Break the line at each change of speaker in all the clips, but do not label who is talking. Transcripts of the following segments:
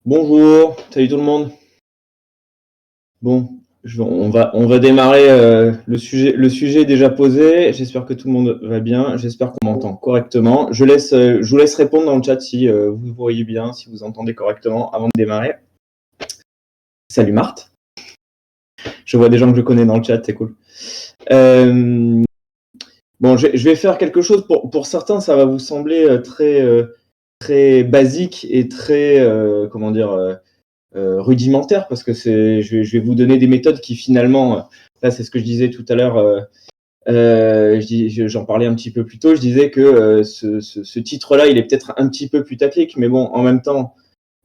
Bonjour, salut tout le monde. Bon, on va démarrer. Le sujet est déjà posé. J'espère que tout le monde va bien. J'espère qu'on m'entend correctement. Je vous laisse répondre dans le chat si vous voyez bien, si vous entendez correctement avant de démarrer. Salut Marthe. Je vois des gens que je connais dans le chat, c'est cool. Bon, je vais faire quelque chose. Pour certains, ça va vous sembler très basique et très, comment dire, rudimentaire, parce que je vais vous donner des méthodes qui finalement, là c'est ce que je disais tout à l'heure, j'en parlais un petit peu plus tôt, je disais que ce titre-là, il est peut-être un petit peu putaclic, mais bon, en même temps,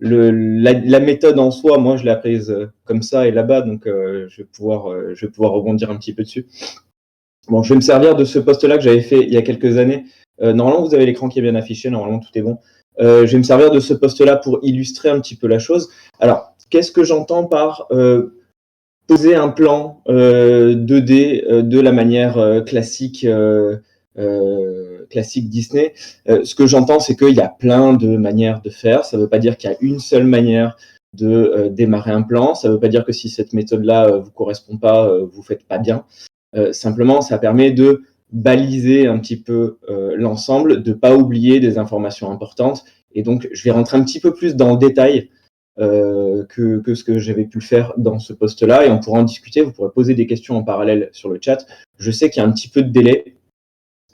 la méthode en soi, moi je l'ai apprise comme ça et là-bas, donc je vais pouvoir rebondir un petit peu dessus. Bon, je vais me servir de ce post-là que j'avais fait il y a quelques années. Normalement, vous avez l'écran qui est bien affiché, normalement tout est bon. Je vais me servir de ce post-là pour illustrer un petit peu la chose. Alors, qu'est-ce que j'entends par poser un plan 2D de la manière classique Disney? Ce que j'entends, c'est qu'il y a plein de manières de faire. Ça ne veut pas dire qu'il y a une seule manière de démarrer un plan. Ça ne veut pas dire que si cette méthode-là vous correspond pas, vous faites pas bien. Simplement, ça permet de baliser un petit peu l'ensemble, de ne pas oublier des informations importantes. Et donc, je vais rentrer un petit peu plus dans le détail que ce que j'avais pu le faire dans ce post-là, et on pourra en discuter. Vous pourrez poser des questions en parallèle sur le chat. Je sais qu'il y a un petit peu de délai,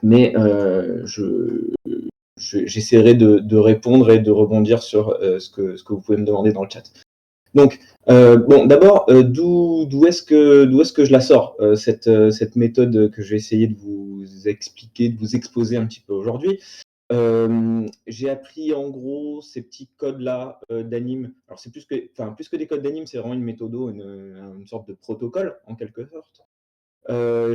mais j'essaierai de répondre et de rebondir sur ce que vous pouvez me demander dans le chat. Donc, bon, d'abord, d'où est-ce que je la sors, cette méthode que je vais essayer de vous expliquer, de vous exposer un petit peu aujourd'hui. J'ai appris en gros ces petits codes-là d'anime. Alors plus que des codes d'anime, c'est vraiment une méthodo, une sorte de protocole en quelque sorte.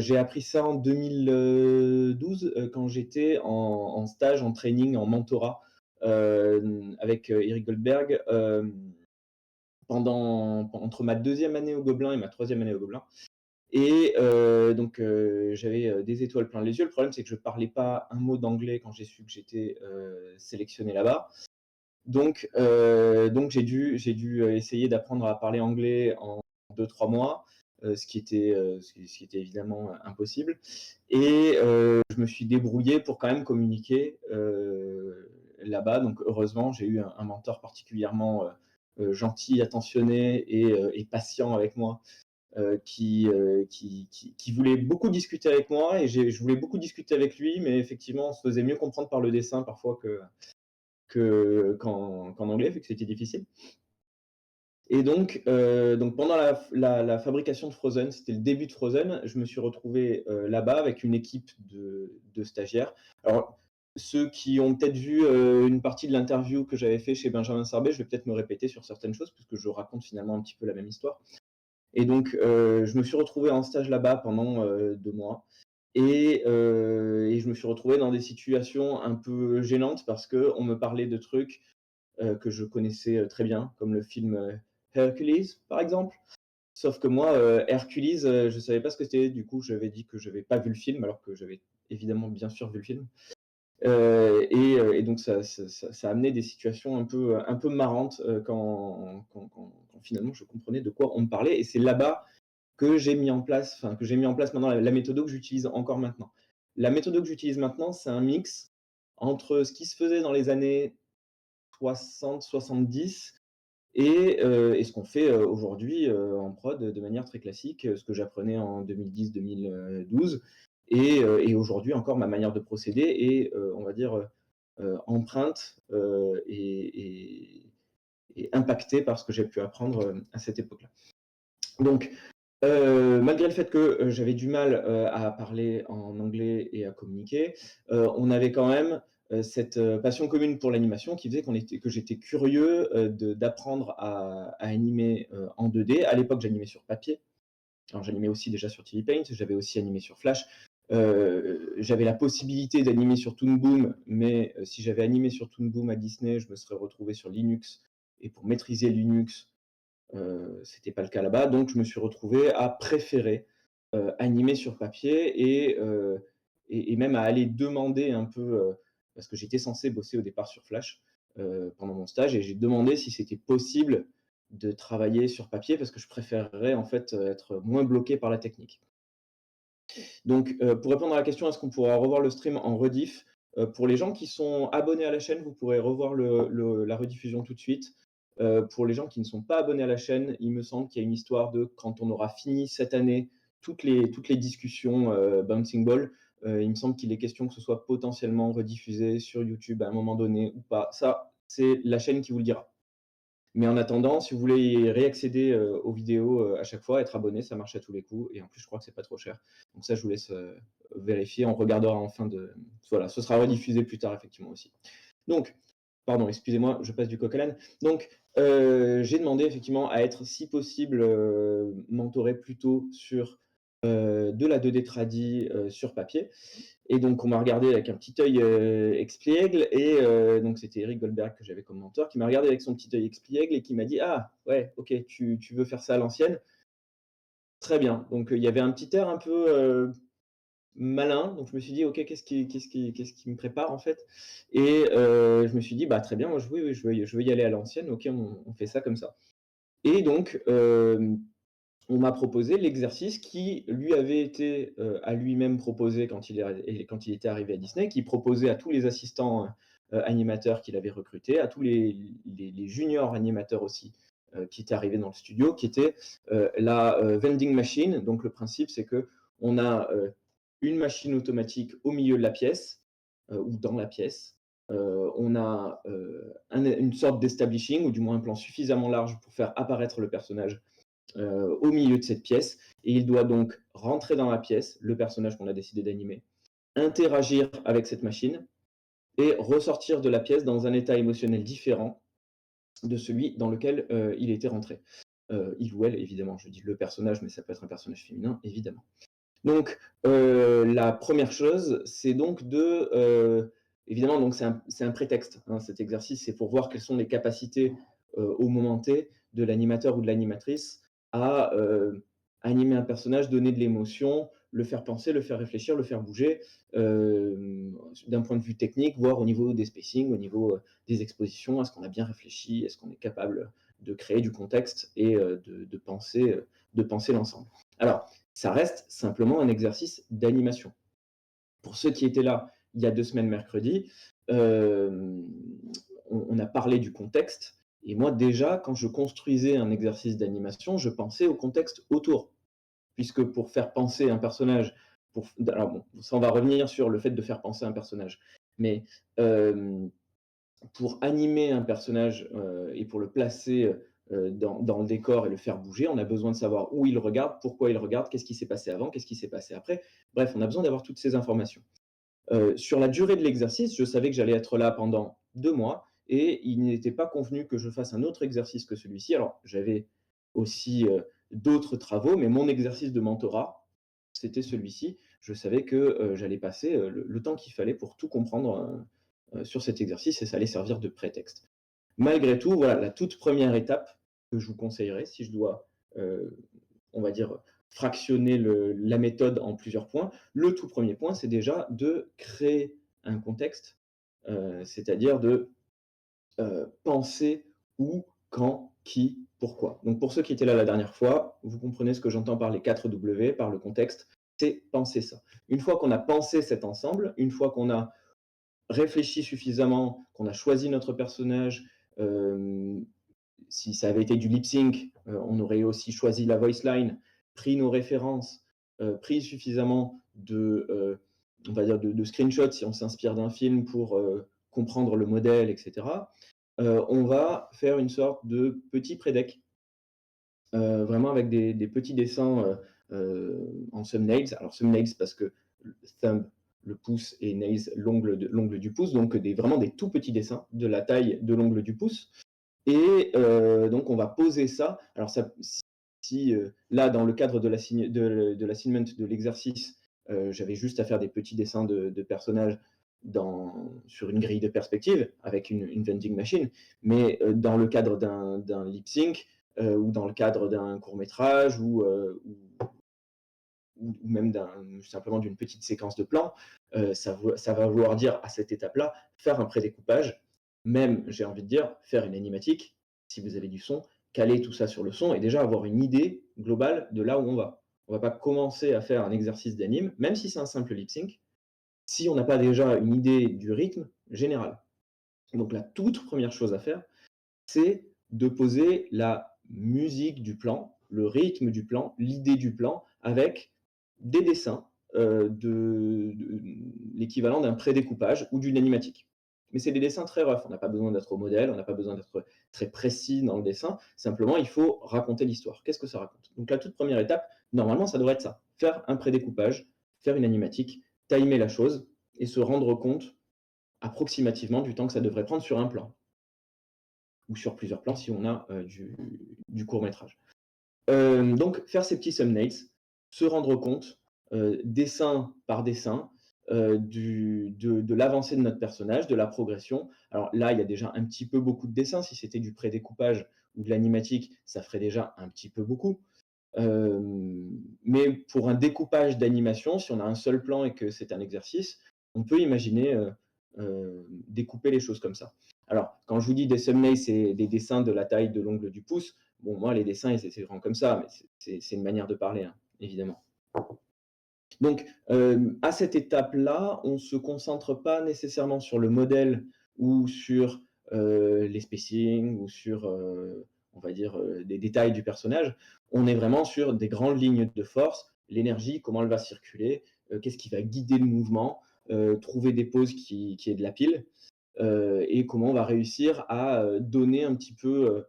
J'ai appris ça en 2012 quand j'étais en stage, en training, en mentorat avec Eric Goldberg. Entre ma deuxième année au Gobelin et ma troisième année au Gobelin. Et donc j'avais des étoiles plein les yeux. Le problème, c'est que je parlais pas un mot d'anglais quand j'ai su que j'étais sélectionné là-bas. Donc j'ai dû essayer d'apprendre à parler anglais en 2-3 mois, ce qui était évidemment impossible. Et je me suis débrouillé pour quand même communiquer là-bas. Donc heureusement, j'ai eu un mentor particulièrement gentil, attentionné et patient avec moi, qui voulait beaucoup discuter avec moi, et je voulais beaucoup discuter avec lui, mais effectivement, on se faisait mieux comprendre par le dessin parfois qu'en anglais, vu que c'était difficile. Et donc pendant la fabrication de Frozen, c'était le début de Frozen, je me suis retrouvé là-bas avec une équipe de stagiaires. Alors, ceux qui ont peut-être vu une partie de l'interview que j'avais fait chez Benjamin Sarbet, je vais peut-être me répéter sur certaines choses, puisque je raconte finalement un petit peu la même histoire. Et donc, je me suis retrouvé en stage là-bas pendant 2 mois. Et je me suis retrouvé dans des situations un peu gênantes, parce qu'on me parlait de trucs que je connaissais très bien, comme le film Hercules, par exemple. Sauf que moi, Hercules, je ne savais pas ce que c'était. Du coup, j'avais dit que je n'avais pas vu le film, alors que j'avais évidemment bien sûr vu le film. Et donc ça a amené des situations un peu marrantes quand finalement je comprenais de quoi on me parlait. Et c'est là-bas que j'ai mis en place maintenant la méthode que j'utilise encore maintenant. La méthode que j'utilise maintenant, c'est un mix entre ce qui se faisait dans les années 60-70 et ce qu'on fait aujourd'hui en prod de manière très classique, ce que j'apprenais en 2010-2012, et aujourd'hui encore ma manière de procéder est, on va dire, empreinte et impactée par ce que j'ai pu apprendre à cette époque-là. Donc, malgré le fait que j'avais du mal à parler en anglais et à communiquer, on avait quand même cette passion commune pour l'animation, qui faisait que j'étais curieux d'apprendre à animer en 2D. À l'époque, j'animais sur papier. Alors, j'animais aussi déjà sur TV Paint, j'avais aussi animé sur Flash. J'avais la possibilité d'animer sur Toon Boom, mais si j'avais animé sur Toon Boom à Disney, je me serais retrouvé sur Linux, et pour maîtriser Linux, c'était pas le cas là-bas. Donc je me suis retrouvé à préférer animer sur papier, et même à aller demander un peu, parce que j'étais censé bosser au départ sur Flash. pendant mon stage et j'ai demandé si c'était possible de travailler sur papier parce que je préférerais en fait, être moins bloqué par la technique. Donc, pour répondre à la question, est-ce qu'on pourra revoir le stream en rediff? Pour les gens qui sont abonnés à la chaîne, vous pourrez revoir la rediffusion tout de suite. Pour les gens qui ne sont pas abonnés à la chaîne, il me semble qu'il y a une histoire de quand on aura fini cette année toutes les discussions, Bouncing Ball, il me semble qu'il est question que ce soit potentiellement rediffusé sur YouTube à un moment donné ou pas. Ça, c'est la chaîne qui vous le dira. Mais en attendant, si vous voulez réaccéder, aux vidéos, à chaque fois, être abonné, ça marche à tous les coups et en plus, je crois que c'est pas trop cher. Donc ça, je vous laisse, vérifier. On regardera en fin de voilà, ce sera rediffusé plus tard effectivement aussi. Donc, pardon, excusez-moi, je passe du coq à l'âne. Donc, j'ai demandé effectivement à être, si possible, mentoré plutôt sur, de la 2D tradi, sur papier et donc on m'a regardé avec un petit œil, expiègle et donc c'était Eric Goldberg que j'avais comme mentor, qui m'a regardé avec son petit œil expiègle et qui m'a dit: «Ah ouais, OK, tu veux faire ça à l'ancienne? Très bien». Donc il y avait un petit air un peu, malin, donc je me suis dit: «OK, qu'est-ce qui me prépare en fait?» et je me suis dit: «Bah très bien, moi je oui, oui, je veux y aller à l'ancienne, OK, on fait ça comme ça» et donc on m'a proposé l'exercice qui lui avait été, à lui-même proposé quand il était arrivé à Disney, qu'il proposait à tous les assistants, animateurs qu'il avait recrutés, à tous les juniors animateurs aussi, qui étaient arrivés dans le studio, qui était, la, vending machine. Donc le principe, c'est qu'on a, une machine automatique au milieu de la pièce, ou dans la pièce. On a, une sorte d'establishing ou du moins un plan suffisamment large pour faire apparaître le personnage au milieu de cette pièce et il doit donc rentrer dans la pièce, le personnage qu'on a décidé d'animer, interagir avec cette machine et ressortir de la pièce dans un état émotionnel différent de celui dans lequel il était rentré. Il ou elle, évidemment, je dis le personnage, mais ça peut être un personnage féminin, évidemment. Donc, la première chose, c'est donc évidemment, donc c'est un prétexte, hein, cet exercice, c'est pour voir quelles sont les capacités au moment T de l'animateur ou de l'animatrice à animer un personnage, donner de l'émotion, le faire penser, le faire réfléchir, le faire bouger, d'un point de vue technique, voire au niveau des spacings, au niveau des expositions. Est-ce qu'on a bien réfléchi? Est-ce qu'on est capable de créer du contexte et de penser l'ensemble? Alors, ça reste simplement un exercice d'animation. Pour ceux qui étaient là il y a 2 semaines mercredi, on a parlé du contexte et moi déjà quand je construisais un exercice d'animation, je pensais au contexte autour. Puisque pour faire penser un personnage, alors bon, ça on va revenir sur le fait de faire penser un personnage. Mais, pour animer un personnage, et pour le placer, dans le décor et le faire bouger, on a besoin de savoir où il regarde, pourquoi il regarde, qu'est-ce qui s'est passé avant, qu'est-ce qui s'est passé après. Bref, on a besoin d'avoir toutes ces informations. Sur la durée de l'exercice, je savais que j'allais être là pendant 2 mois et il n'était pas convenu que je fasse un autre exercice que celui-ci. Alors, j'avais aussi, d'autres travaux, mais mon exercice de mentorat, c'était celui-ci. Je savais que, j'allais passer, le temps qu'il fallait pour tout comprendre, sur cet exercice et ça allait servir de prétexte. Malgré tout, voilà, la toute première étape que je vous conseillerais, si je dois, heu, on va dire, fractionner la méthode en plusieurs points. Le tout premier point, c'est déjà de créer un contexte, c'est-à-dire de penser où, quand, qui, pourquoi. Donc pour ceux qui étaient là la dernière fois, vous comprenez ce que j'entends par les 4 W, par le contexte, c'est penser ça. Une fois qu'on a pensé cet ensemble, une fois qu'on a réfléchi suffisamment, qu'on a choisi notre personnage, si ça avait été du lip sync, on aurait aussi choisi la voice line, pris nos références, pris suffisamment on va dire de screenshots si on s'inspire d'un film pour, comprendre le modèle et cetera. On va faire une sorte de petit pré-deck, vraiment avec des petits dessins, en thumbnails. Alors thumbnails parce que thumb, le pouce et nails, l'ongle du pouce, donc vraiment des tout petits dessins de la taille de l'ongle du pouce et donc on va poser ça. Alors ça si, là dans le cadre de l'assignment de l'exercice, j'avais juste à faire des petits dessins de personnages sur une grille de perspective avec une vending machine. Mais, dans le cadre d'un lip sync, ou dans le cadre d'un court métrage ou même simplement d'une petite séquence de plan, ça va vouloir dire à cette étape-là, faire un prédécoupage Même, j'ai envie de dire, faire une animatique, si vous avez du son, caler tout ça sur le son et déjà avoir une idée globale de là où on va. On va pas commencer à faire un exercice d'anime, même si c'est un simple lip sync, si on n'a pas déjà une idée du rythme général. Donc la toute première chose à faire, c'est de poser la musique du plan, le rythme du plan, l'idée du plan avec des dessins, de l'équivalent d'un prédécoupage ou d'une animatique. Mais c'est des dessins très rough, on n'a pas besoin d'être au modèle, on n'a pas besoin d'être très précis dans le dessin, simplement il faut raconter l'histoire. Qu'est-ce que ça raconte? Donc la toute première étape, normalement ça devrait être ça, faire un prédécoupage, faire une animatique, timer la chose et se rendre compte approximativement du temps que ça devrait prendre sur un plan ou sur plusieurs plans si on a du court métrage. Donc faire ces petits thumbnails, se rendre compte, dessin par dessin, de l'avancée de notre personnage, de la progression. Alors là, il y a déjà un petit peu beaucoup de dessins. Si c'était du prédécoupage ou de l'animatique, ça ferait déjà un petit peu beaucoup. Mais pour un découpage d'animation, si on a un seul plan et que c'est un exercice, on peut imaginer découper les choses comme ça. Alors, quand je vous dis des thumbnails, c'est des dessins de la taille de l'ongle du pouce. Bon, moi, les dessins, c'est grand comme ça, mais c'est une manière de parler, hein, évidemment. Donc, à cette étape-là, on ne se concentre pas nécessairement sur le modèle ou sur les spacings ou sur, on va dire, des détails du personnage. On est vraiment sur des grandes lignes de force, l'énergie, comment elle va circuler, qu'est-ce qui va guider le mouvement, trouver des poses qui aient de la pile, et comment on va réussir à donner un petit peu,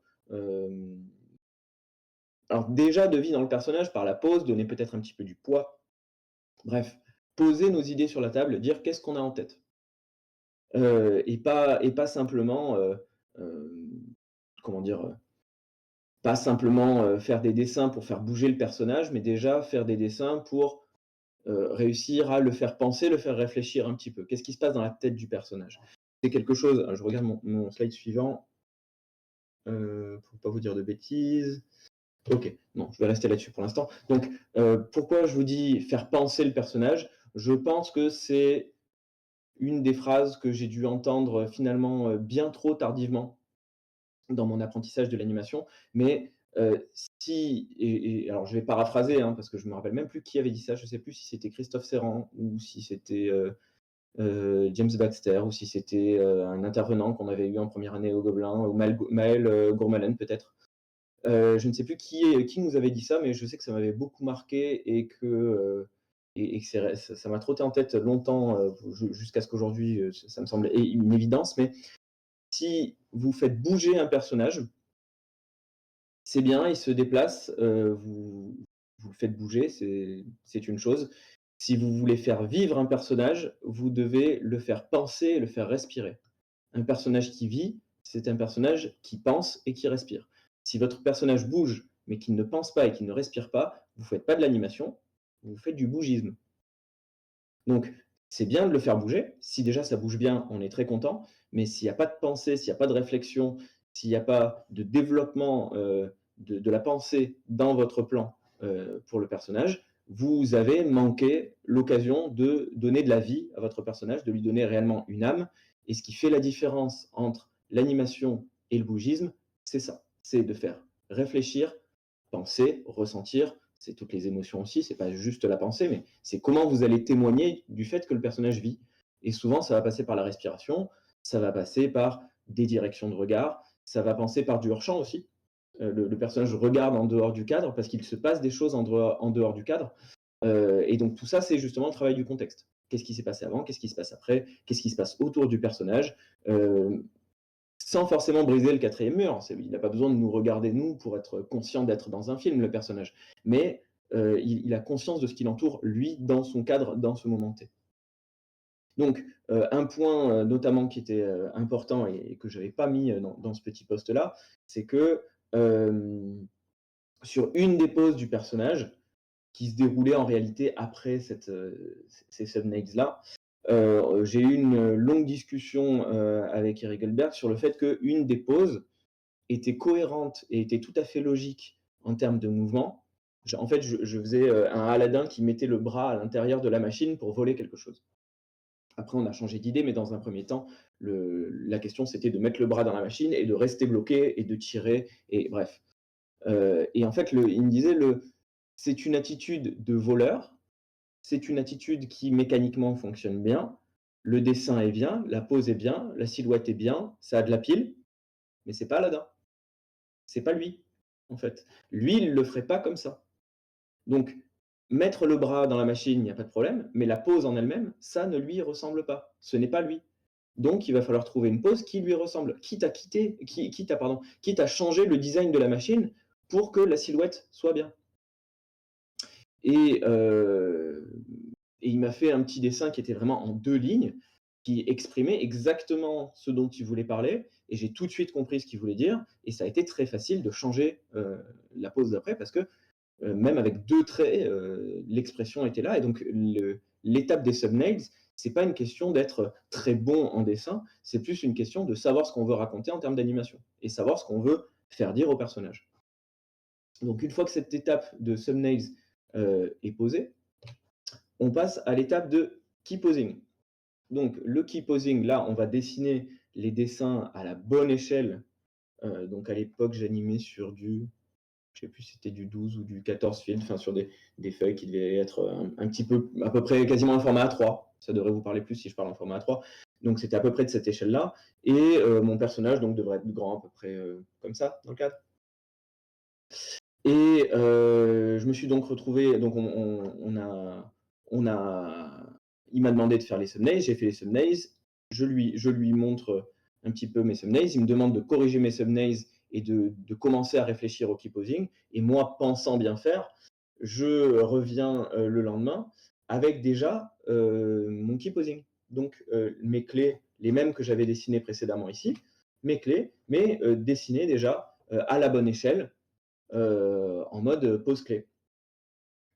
alors déjà de vie dans le personnage par la pose, donner peut-être un petit peu du poids. Bref, poser nos idées sur la table, dire qu'est-ce qu'on a en tête. Et pas simplement, comment dire? Pas simplement, faire des dessins pour faire bouger le personnage, mais déjà faire des dessins pour, réussir à le faire penser, le faire réfléchir un petit peu. Qu'est-ce qui se passe dans la tête du personnage? C'est quelque chose, je regarde mon slide suivant, pour pas vous dire de bêtises. OK, non, je vais rester là-dessus pour l'instant. Donc, pourquoi je vous dis faire penser le personnage? Je pense que c'est une des phrases que j'ai dû entendre, finalement, bien trop tardivement dans mon apprentissage de l'animation. Mais, si et alors je vais paraphraser, hein, parce que je me rappelle même plus qui avait dit ça. Je sais plus si c'était Christophe Serrand ou si c'était, James Baxter ou si c'était, un intervenant qu'on avait eu en première année au Gobelin ou Maël, Gourmalen peut-être. Je ne sais plus qui nous avait dit ça, mais je sais que ça m'avait beaucoup marqué et que ça m'a trotté en tête longtemps, jusqu'à ce qu'aujourd'hui, ça me semble une évidence. Mais si vous faites bouger un personnage, c'est bien, il se déplace, vous le faites bouger, c'est une chose. Si vous voulez faire vivre un personnage, vous devez le faire penser et le faire respirer. Un personnage qui vit, c'est un personnage qui pense et qui respire. Si votre personnage bouge, mais qu'il ne pense pas et qu'il ne respire pas, vous ne faites pas de l'animation, vous faites du bougisme. Donc, c'est bien de le faire bouger. Si déjà ça bouge bien, on est très content. Mais s'il n'y a pas de pensée, s'il n'y a pas de réflexion, s'il n'y a pas de développement de la pensée dans votre plan pour le personnage, vous avez manqué l'occasion de donner de la vie à votre personnage, de lui donner réellement une âme. Et ce qui fait la différence entre l'animation et le bougisme, c'est ça. C'est de faire réfléchir, penser, ressentir, c'est toutes les émotions aussi, c'est pas juste la pensée, mais c'est comment vous allez témoigner du fait que le personnage vit. Et souvent, ça va passer par la respiration, ça va passer par des directions de regard, ça va passer par du hors-champ aussi. Le personnage regarde en dehors du cadre parce qu'il se passe des choses en dehors du cadre. Et donc tout ça, c'est justement le travail du contexte. Qu'est-ce qui s'est passé avant? Qu'est-ce qui se passe après? Qu'est-ce qui se passe autour du personnage? Sans forcément briser le quatrième mur. Il n'a pas besoin de nous regarder, nous, pour être conscient d'être dans un film, le personnage. Mais il a conscience de ce qui l'entoure, lui, dans son cadre, dans ce moment T. Donc, un point notamment qui était important et que je n'avais pas mis dans ce petit post-là, c'est que sur une des poses du personnage, qui se déroulait en réalité après ces thumbnails-là, j'ai eu une longue discussion avec Eric Goldberg sur le fait qu'une des poses était cohérente et était tout à fait logique en termes de mouvement. En fait, je faisais un Aladdin qui mettait le bras à l'intérieur de la machine pour voler quelque chose. Après, on a changé d'idée, mais dans un premier temps, la question, c'était de mettre le bras dans la machine et de rester bloqué et de tirer et bref. Et en fait, il me disait c'est une attitude de voleur, c'est une attitude qui mécaniquement fonctionne bien, le dessin est bien, la pose est bien, la silhouette est bien, ça a de la pile, mais c'est pas Aladdin, c'est pas lui, en fait. Lui, il le ferait pas comme ça. Donc, mettre le bras dans la machine, il n'y a pas de problème, mais la pose en elle-même, ça ne lui ressemble pas. Ce n'est pas lui. Donc, il va falloir trouver une pose qui lui ressemble, quitte à changer le design de la machine pour que la silhouette soit bien. Et, et il m'a fait un petit dessin qui était vraiment en 2 lignes, qui exprimait exactement ce dont il voulait parler et j'ai tout de suite compris ce qu'il voulait dire et ça a été très facile de changer, la pose d'après parce que, même avec 2 traits, l'expression était là et donc l'étape des thumbnails, c'est pas une question d'être très bon en dessin, c'est plus une question de savoir ce qu'on veut raconter en termes d'animation et savoir ce qu'on veut faire dire au personnage. Donc une fois que cette étape de thumbnails, est posée, on passe à l'étape de key posing. Donc le key posing, là, on va dessiner les dessins à la bonne échelle. Donc à l'époque, j'animais sur je sais plus si c'était du 12 ou du 14 field, enfin sur des feuilles qui devaient être un petit peu, à peu près quasiment un format A3. Ça devrait vous parler plus si je parle en format A3. Donc c'était à peu près de cette échelle-là. Et mon personnage donc devrait être grand à peu près comme ça dans le cadre. Et je me suis donc retrouvé, donc on a il m'a demandé de faire les thumbnails, j'ai fait les thumbnails, je lui montre un petit peu mes thumbnails, il me demande de corriger mes thumbnails et de commencer à réfléchir au key posing et moi, pensant bien faire, je reviens, le lendemain avec déjà, mon key posing. Donc mes clés, les mêmes que j'avais dessinées précédemment ici, mes clés, mais dessinées déjà, à la bonne échelle, en mode pose clé.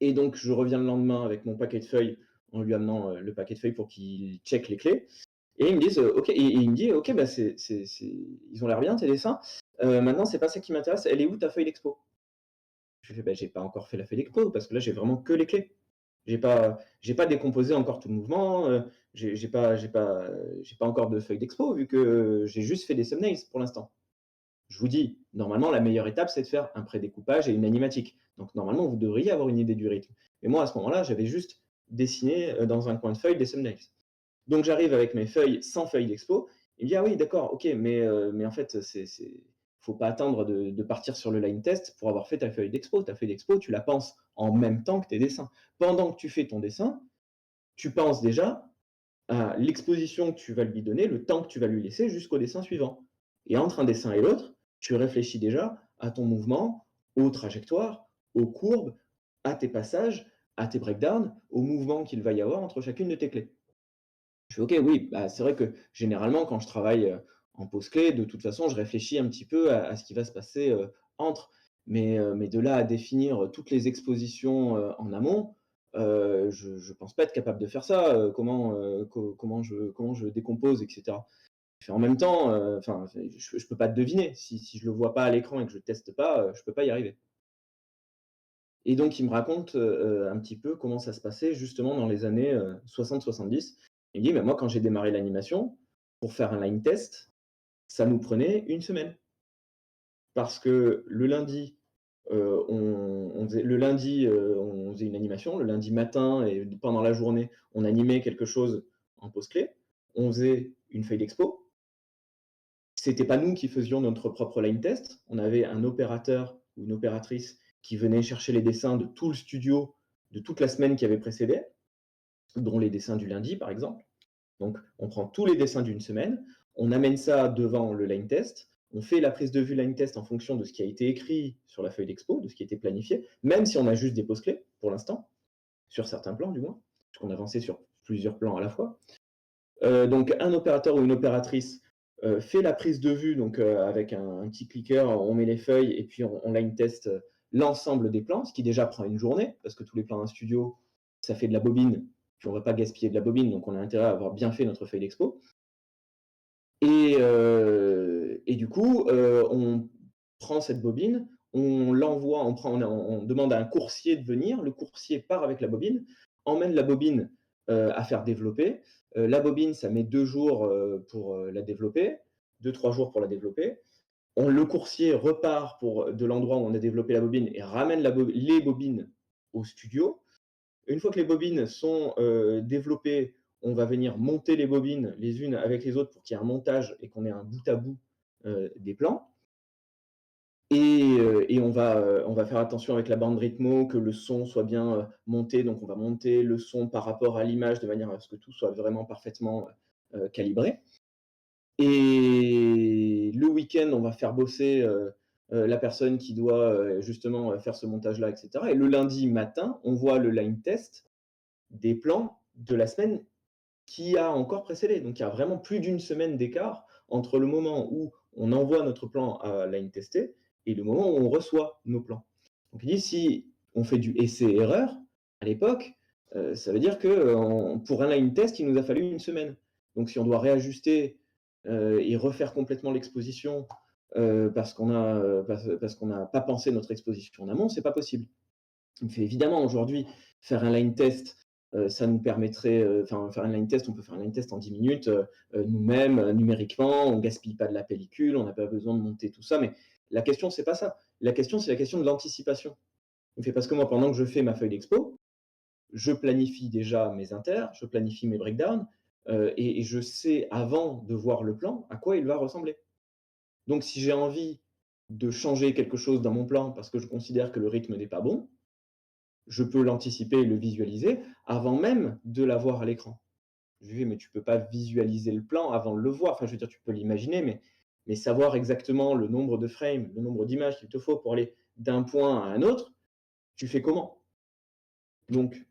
Et donc, je reviens le lendemain avec mon paquet de feuilles en lui amenant le paquet de feuilles pour qu'il check les clés. Et ils me disent, OK, et il me dit, OK, bah ils ont l'air bien tes dessins. Maintenant, c'est pas ça qui m'intéresse. Elle est où ta feuille d'expo? Je lui fais, bah, j'ai pas encore fait la feuille d'expo parce que là, j'ai vraiment que les clés. J'ai pas décomposé encore tout le mouvement. J'ai pas encore de feuille d'expo vu que j'ai juste fait des thumbnails pour l'instant. Je vous dis, normalement, la meilleure étape, c'est de faire un pré-découpage et une animatique. Donc, normalement, vous devriez avoir une idée du rythme. Et moi, à ce moment-là, j'avais juste dessiné dans un coin de feuille des thumbnails. Donc, j'arrive avec mes feuilles sans feuille d'expo. Il me dit, ah oui, d'accord, ok, mais en fait, faut pas attendre de partir sur le line test pour avoir fait ta feuille d'expo. Ta feuille d'expo, tu la penses en même temps que tes dessins. Pendant que tu fais ton dessin, tu penses déjà à l'exposition que tu vas lui donner, le temps que tu vas lui laisser jusqu'au dessin suivant. Et entre un dessin et l'autre, tu réfléchis déjà à ton mouvement, aux trajectoires, aux courbes, à tes passages, à tes breakdowns, aux mouvements qu'il va y avoir entre chacune de tes clés. Je fais OK, oui, bah, c'est vrai que généralement quand je travaille, en pose clé, de toute façon, je réfléchis un petit peu à ce qui va se passer, entre. Mais de là à définir toutes les expositions, en amont, je pense pas être capable de faire ça, comment je décompose et cetera. Puis en même temps, enfin, je peux pas te deviner. Si je le vois pas à l'écran et que je teste pas, je peux pas y arriver. Et donc il me raconte, un petit peu comment ça se passait justement dans les années, 60-70. Il me dit: «Bah, moi quand j'ai démarré l'animation, pour faire un line test, ça nous prenait une semaine». Parce que le lundi, on faisait une animation, le lundi matin et pendant la journée, on animait quelque chose en pause clé. On faisait une feuille d'expo. C'était pas nous qui faisions notre propre line test. On avait un opérateur ou une opératrice qui venait chercher les dessins de tout le studio de toute la semaine qui avait précédé, dont les dessins du lundi, par exemple. Donc, on prend tous les dessins d'une semaine, on amène ça devant le line test, on fait la prise de vue line test en fonction de ce qui a été écrit sur la feuille d'expo, de ce qui a été planifié, même si on a juste des pauses clés pour l'instant, sur certains plans du moins, puisqu'on avançait sur plusieurs plans à la fois. Donc, un opérateur ou une opératrice fait la prise de vue, donc avec un petit clicker, on met les feuilles et puis on line test l'ensemble des plans, ce qui déjà prend une journée, parce que tous les plans d'un studio, ça fait de la bobine, puis on ne va pas gaspiller de la bobine, donc on a intérêt à avoir bien fait notre feuille d'expo. Et du coup, on prend cette bobine, on l'envoie, on demande à un coursier de venir, le coursier part avec la bobine, emmène la bobine, à faire développer, La bobine, ça met 2 jours, pour, la développer, 2-3 jours pour la développer. Le coursier repart de l'endroit où on a développé la bobine et ramène les bobines au studio. Une fois que les bobines sont, développées, on va venir monter les bobines les unes avec les autres pour qu'il y ait un montage et qu'on ait un bout à bout, des plans. Et on va faire attention avec la bande rythmo que le son soit bien, monté. Donc on va monter le son par rapport à l'image de manière à ce que tout soit vraiment parfaitement, calibré. Et le week-end, on va faire bosser, la personne qui doit, justement, faire ce montage-là et cetera. Et le lundi matin, on voit le line test des plans de la semaine qui a encore précédé. Donc il y a vraiment plus d'une semaine d'écart entre le moment où on envoie notre plan à line tester et le moment où on reçoit nos plans. Donc il dit si on fait du essai-erreur à l'époque, ça veut dire que, pour un line test, il nous a fallu une semaine. Donc si on doit réajuster, et refaire complètement l'exposition, parce qu'on n'a pas pensé notre exposition en amont, c'est pas possible. Il me fait évidemment aujourd'hui faire un line test, ça nous permettrait, enfin faire un line test, on peut faire un line test en 10 minutes, nous-mêmes, numériquement, on gaspille pas de la pellicule, on n'a pas besoin de monter tout ça, mais la question c'est pas ça. La question, c'est la question de l'anticipation. Il me fait parce que moi, pendant que je fais ma feuille d'expo, je planifie déjà mes inters, je planifie mes breakdowns, et je sais avant de voir le plan à quoi il va ressembler. Donc si j'ai envie de changer quelque chose dans mon plan parce que je considère que le rythme n'est pas bon, je peux l'anticiper et le visualiser avant même de l'avoir à l'écran. Je lui dis: «Mais tu peux pas visualiser le plan avant de le voir». Enfin, je veux dire, tu peux l'imaginer, mais savoir exactement le nombre de frames, le nombre d'images qu'il te faut pour aller d'un point à un autre, tu fais comment? Donc,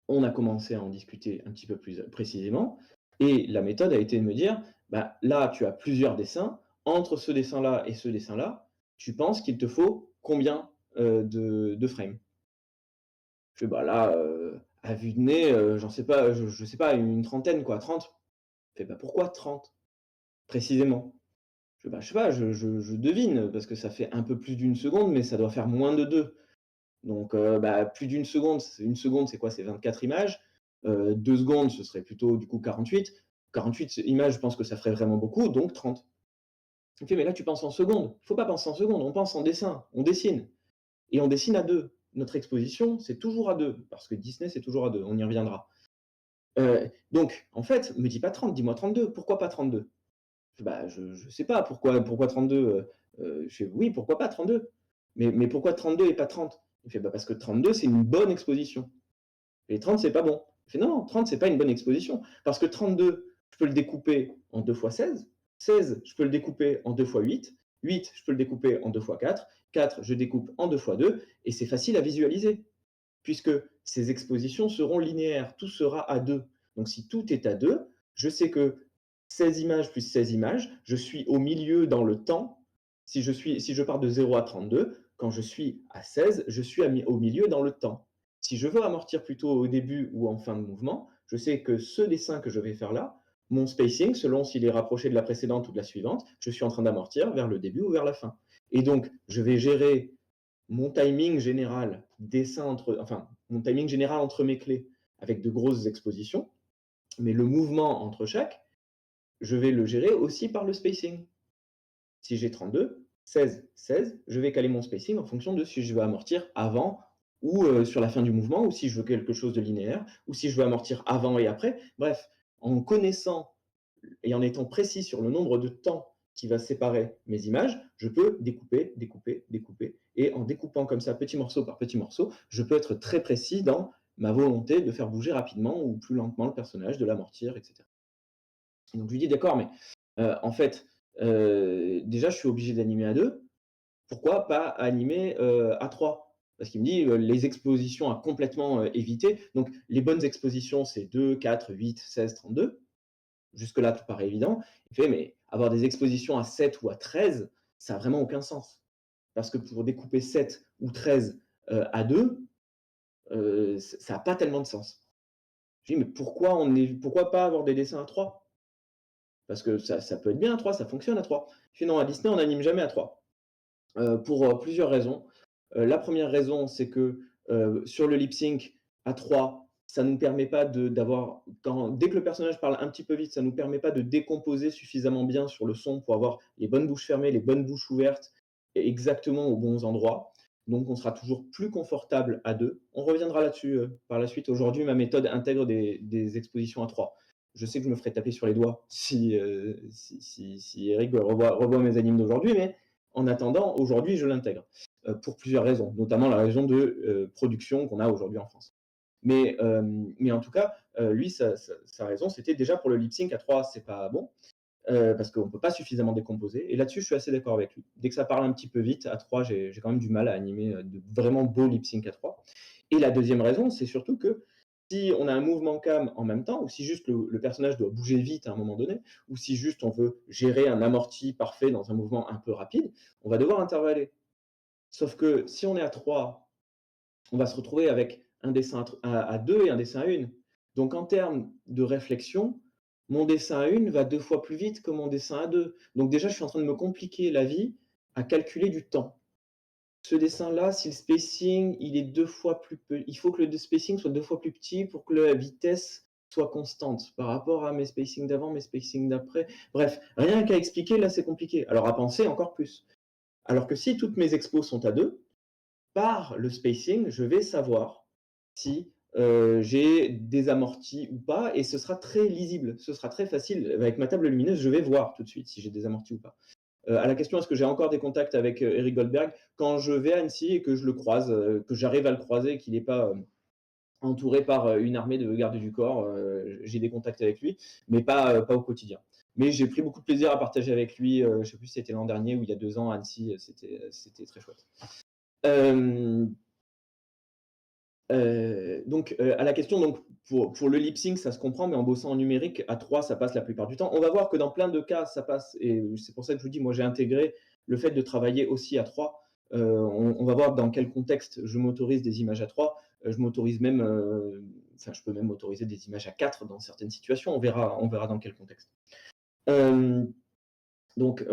on a commencé à en discuter un petit peu plus précisément et la méthode a été de me dire: «Bah, là, tu as plusieurs dessins. Entre ce dessin-là et ce dessin-là, tu penses qu'il te faut combien, de frames?» Je fais: «Bah, là, à vue de nez, j'en sais pas, je sais pas, une trentaine quoi, 30». Il fait: «Bah, pourquoi 30 précisément?» Je fais: «Bah, je sais pas, je devine, parce que ça fait un peu plus d'une seconde, mais ça doit faire moins de 2. Donc, bah, plus d'une seconde, c'est 1 seconde, c'est quoi? C'est 24 images. 2 secondes, ce serait plutôt du coup 48. 48 images, je pense que ça ferait vraiment beaucoup, donc 30». Il me fait: «Mais là, tu penses en secondes». Il faut pas penser en secondes, on pense en dessin, on dessine et on dessine à 2. Notre exposition, c'est toujours à 2 parce que Disney, c'est toujours à 2. On y reviendra. Donc en fait, me dis pas 30, dis-moi 32. Pourquoi pas 32? Je fais: «Bah, je sais pas pourquoi 32, je fais: «Oui, pourquoi pas 32? Mais pourquoi 32 et pas 30?» Il fait: «Bah, parce que 32, c'est une bonne exposition et 30, c'est pas bon». Je fais: «Non, non, 30, c'est pas une bonne exposition parce que 32, je peux le découper en 2 fois 16. 16, je peux le découper en 2 fois 8. 8, je peux le découper en 2 fois 4. 4, je découpe en 2 fois 2 et c'est facile à visualiser puisque ces expositions seront linéaires, tout sera à 2. Donc si tout est à 2, je sais que 16 images plus 16 images, je suis au milieu dans le temps. Si je pars de 0 à 32, quand je suis à 16, je suis au milieu dans le temps. Si je veux amortir plutôt au début ou en fin de mouvement, je sais que ce dessin que je vais faire là, mon spacing, selon s'il est rapproché de la précédente ou de la suivante, je suis en train d'amortir vers le début ou vers la fin. Et donc, je vais gérer mon timing général mon timing général entre mes clés avec de grosses expositions, mais le mouvement entre chaque, je vais le gérer aussi par le spacing. Si j'ai 32, 16, 16, je vais caler mon spacing en fonction de si je veux amortir avant ou sur la fin du mouvement, ou si je veux quelque chose de linéaire, ou si je veux amortir avant et après. Bref, en connaissant et en étant précis sur le nombre de temps qui va séparer mes images, je peux découper, découper, découper. Et en découpant comme ça, petit morceau par petit morceau, je peux être très précis dans ma volonté de faire bouger rapidement ou plus lentement le personnage, de l'amortir, etc. Et donc je lui dis: «D'accord, mais en fait, déjà je suis obligé d'animer à 2. Pourquoi pas animer, à 3?» Parce qu'il me dit, «Les expositions à complètement, éviter». Donc les bonnes expositions, c'est 2, 4, 8, 16, 32. Jusque-là, tout paraît évident. Il fait: «Mais avoir des expositions à 7 ou à 13, ça a vraiment aucun sens. Parce que pour découper 7 ou 13, à 2, ça a pas tellement de sens». Je dis: «Mais pourquoi pas avoir des dessins à 3? Parce que ça peut être bien à 3, ça fonctionne à 3». Il fait: «Non, à Disney, on n'anime jamais à 3, pour, plusieurs raisons. La première raison, c'est que, sur le lip sync à 3, ça ne nous permet pas dès que le personnage parle un petit peu vite, ça ne nous permet pas de décomposer suffisamment bien sur le son pour avoir les bonnes bouches fermées, les bonnes bouches ouvertes, et exactement aux bons endroits. Donc on sera toujours plus confortable à 2. On reviendra là-dessus, par la suite. Aujourd'hui, ma méthode intègre des expositions à 3. Je sais que je me ferai taper sur les doigts si Eric revoit mes animes d'aujourd'hui, mais en attendant, aujourd'hui, je l'intègre, pour plusieurs raisons, notamment la raison de, production qu'on a aujourd'hui en France. Mais en tout cas, lui, sa raison, c'était déjà pour le lip sync à 3, c'est pas bon, parce qu'on ne peut pas suffisamment décomposer. Et là-dessus, je suis assez d'accord avec lui. Dès que ça parle un petit peu vite, à 3, j'ai quand même du mal à animer de vraiment beaux lip sync à 3. Et la deuxième raison, c'est surtout que si on a un mouvement cam en même temps, ou si juste le personnage doit bouger vite à un moment donné, ou si juste on veut gérer un amorti parfait dans un mouvement un peu rapide, on va devoir intervaller. Sauf que si on est à 3, on va se retrouver avec un dessin à 2 et un dessin à 1. Donc en termes de réflexion, mon dessin à 1 va 2 fois plus vite que mon dessin à 2. Donc déjà, je suis en train de me compliquer la vie à calculer du temps. Ce dessin-là, si le spacing, il est 2 fois plus il faut que le spacing soit 2 fois plus petit pour que la vitesse soit constante par rapport à mes spacings d'avant, mes spacings d'après. Bref, rien qu'à expliquer, là, c'est compliqué. Alors à penser, encore plus. Alors que si toutes mes expos sont à 2, par le spacing, je vais savoir si, j'ai des amortis ou pas, et ce sera très lisible, ce sera très facile. Avec ma table lumineuse, je vais voir tout de suite si j'ai des amortis ou pas. À la question: «Est-ce que j'ai encore des contacts avec, Eric Goldberg?» Quand je vais à Annecy et que je le croise, que j'arrive à le croiser et qu'il n'est pas, entouré par, une armée de gardes du corps, j'ai des contacts avec lui, mais pas au quotidien. Mais j'ai pris beaucoup de plaisir à partager avec lui, je ne sais plus si c'était l'an dernier ou il y a 2 ans à Annecy, c'était très chouette. Hem donc, à la question, donc pour le lip sync, ça se comprend, mais en bossant en numérique, à 3, ça passe la plupart du temps. On va voir que dans plein de cas, ça passe, et c'est pour ça que je vous dis, moi, j'ai intégré le fait de travailler aussi à 3. On va voir dans quel contexte je m'autorise des images à 3. Je m'autorise même, enfin, je peux même m'autoriser des images à 4 dans certaines situations. On verra dans quel contexte. Hem, donc,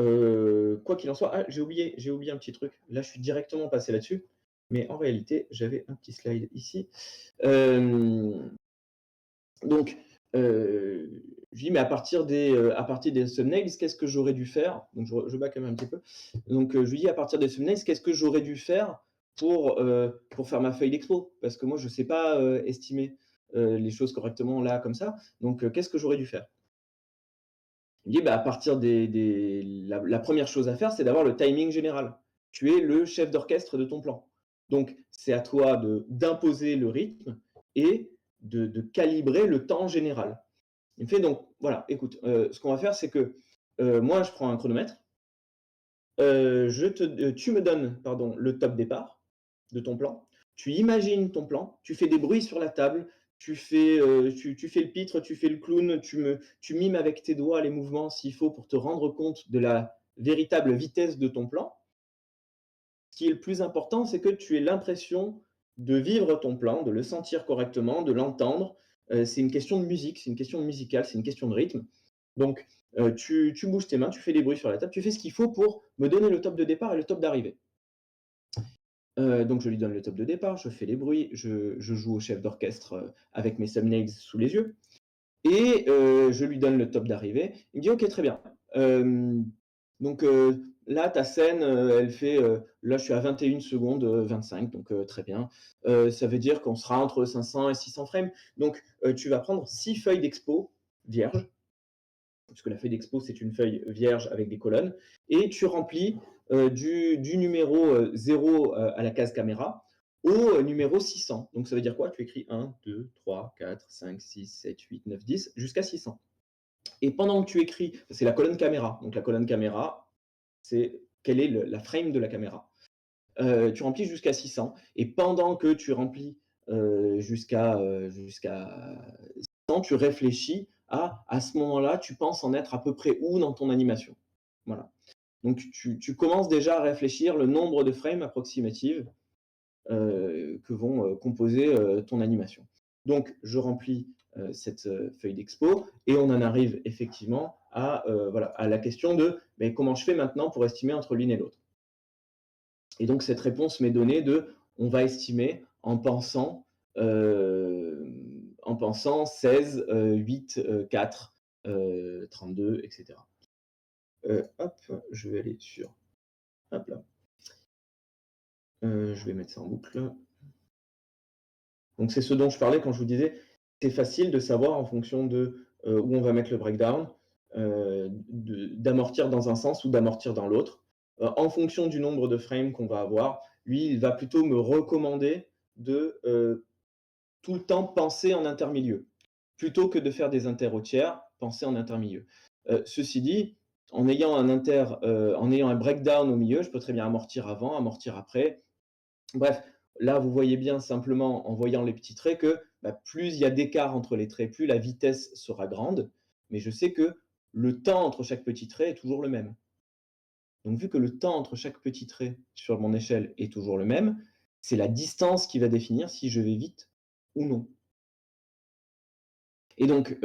quoi qu'il en soit, ah, j'ai oublié un petit truc. Là, je suis directement passé là-dessus, mais en réalité, j'avais un petit slide ici. Hem, donc, je dis: «Mais à partir des thumbnails, qu'est-ce que j'aurais dû faire?» Donc je back quand même un petit peu. Donc, je lui dis: «À partir des thumbnails, qu'est-ce que j'aurais dû faire pour faire ma feuille d'expo?» Parce que moi, je ne sais pas, estimer, les choses correctement là, comme ça. Donc, qu'est-ce que j'aurais dû faire? Il me dit: «Bah, à partir la 1re chose à faire, c'est d'avoir le timing général. Tu es le chef d'orchestre de ton plan. Donc c'est à toi d'imposer le rythme et de calibrer le temps général». Il me fait: «Donc voilà, écoute, ce qu'on va faire, c'est que, moi, je prends un chronomètre, tu me donnes, pardon, le top départ de ton plan. Tu imagines ton plan, tu fais des bruits sur la table, tu fais le pitre, tu fais le clown, tu mimes avec tes doigts les mouvements s'il faut pour te rendre compte de la véritable vitesse de ton plan. Ce qui est le plus important, c'est que tu aies l'impression de vivre ton plan, de le sentir correctement, de l'entendre. C'est une question de musique, c'est une question musicale, c'est une question de rythme. Donc, tu bouges tes mains, tu fais des bruits sur la table, tu fais ce qu'il faut pour me donner le top de départ et le top d'arrivée». Donc je lui donne le top de départ, je fais les bruits, je joue au chef d'orchestre, avec mes thumbnails sous les yeux, et je lui donne le top d'arrivée. Il me dit: «OK, très bien. Donc là, ta scène, elle fait, là, je suis à 21 secondes, 25, donc très bien. Ça veut dire qu'on sera entre 500 et 600 frames. Donc tu vas prendre 6 feuilles d'expo vierges, puisque la feuille d'expo, c'est une feuille vierge avec des colonnes, et tu remplis du numéro 0 à la case caméra au numéro 600. Donc ça veut dire quoi? Tu écris 1, 2, 3, 4, 5, 6, 7, 8, 9, 10 jusqu'à 600. Et pendant que tu écris, c'est la colonne caméra. Donc la colonne caméra, c'est quelle est la frame de la caméra. Tu remplis jusqu'à 600, et pendant que tu remplis jusqu'à 600, tu réfléchis à ce moment-là, tu penses en être à peu près où dans ton animation. Voilà. Donc tu commences déjà à réfléchir le nombre de frames approximatifs que vont composer ton animation. Donc je remplis cette feuille d'expo, et on en arrive effectivement voilà, à la question de mais comment je fais maintenant pour estimer entre l'une et l'autre. Et donc cette réponse m'est donnée de on va estimer en pensant en pensant 16, 8, 4, 32, et cetera. Hop, je vais aller sur hop là, je vais mettre ça en boucle. Donc c'est ce dont je parlais quand je vous disais, c'est facile de savoir en fonction de, où on va mettre le breakdown, d'amortir dans un sens ou d'amortir dans l'autre. En fonction du nombre de frames qu'on va avoir, lui, il va plutôt me recommander de, tout le temps penser en intermilieu. Plutôt que de faire des inters au tiers, penser en intermilieu. Ceci dit, en ayant un breakdown au milieu, je peux très bien amortir avant, amortir après. Bref, là, vous voyez bien simplement en voyant les petits traits que bah, plus il y a d'écart entre les traits, plus la vitesse sera grande. Mais je sais que le temps entre chaque petit trait est toujours le même. Donc, vu que le temps entre chaque petit trait sur mon échelle est toujours le même, c'est la distance qui va définir si je vais vite ou non. Et donc,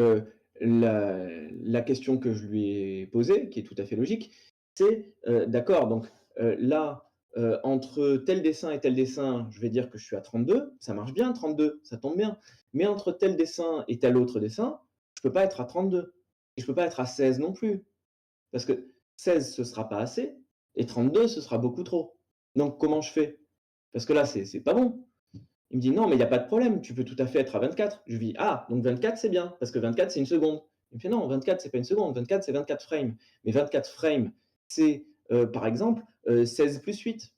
la question que je lui ai posée, qui est tout à fait logique, c'est, d'accord, donc, là, entre tel dessin et tel dessin, je vais dire que je suis à 32, ça marche bien 32, ça tombe bien. Mais entre tel dessin et tel autre dessin, je peux pas être à 32 et je peux pas être à 16 non plus. Parce que 16 ce sera pas assez et 32 ce sera beaucoup trop. Donc comment je fais? Parce que là, c'est pas bon. Il me dit: «Non, mais il y a pas de problème, tu peux tout à fait être à 24». Je lui dis: «Ah, donc 24 c'est bien, parce que 24 c'est une seconde». Il me fait: «Non, 24 c'est pas une seconde, 24 c'est 24 frames». Mais 24 frames, c'est, par exemple, 16 plus 8.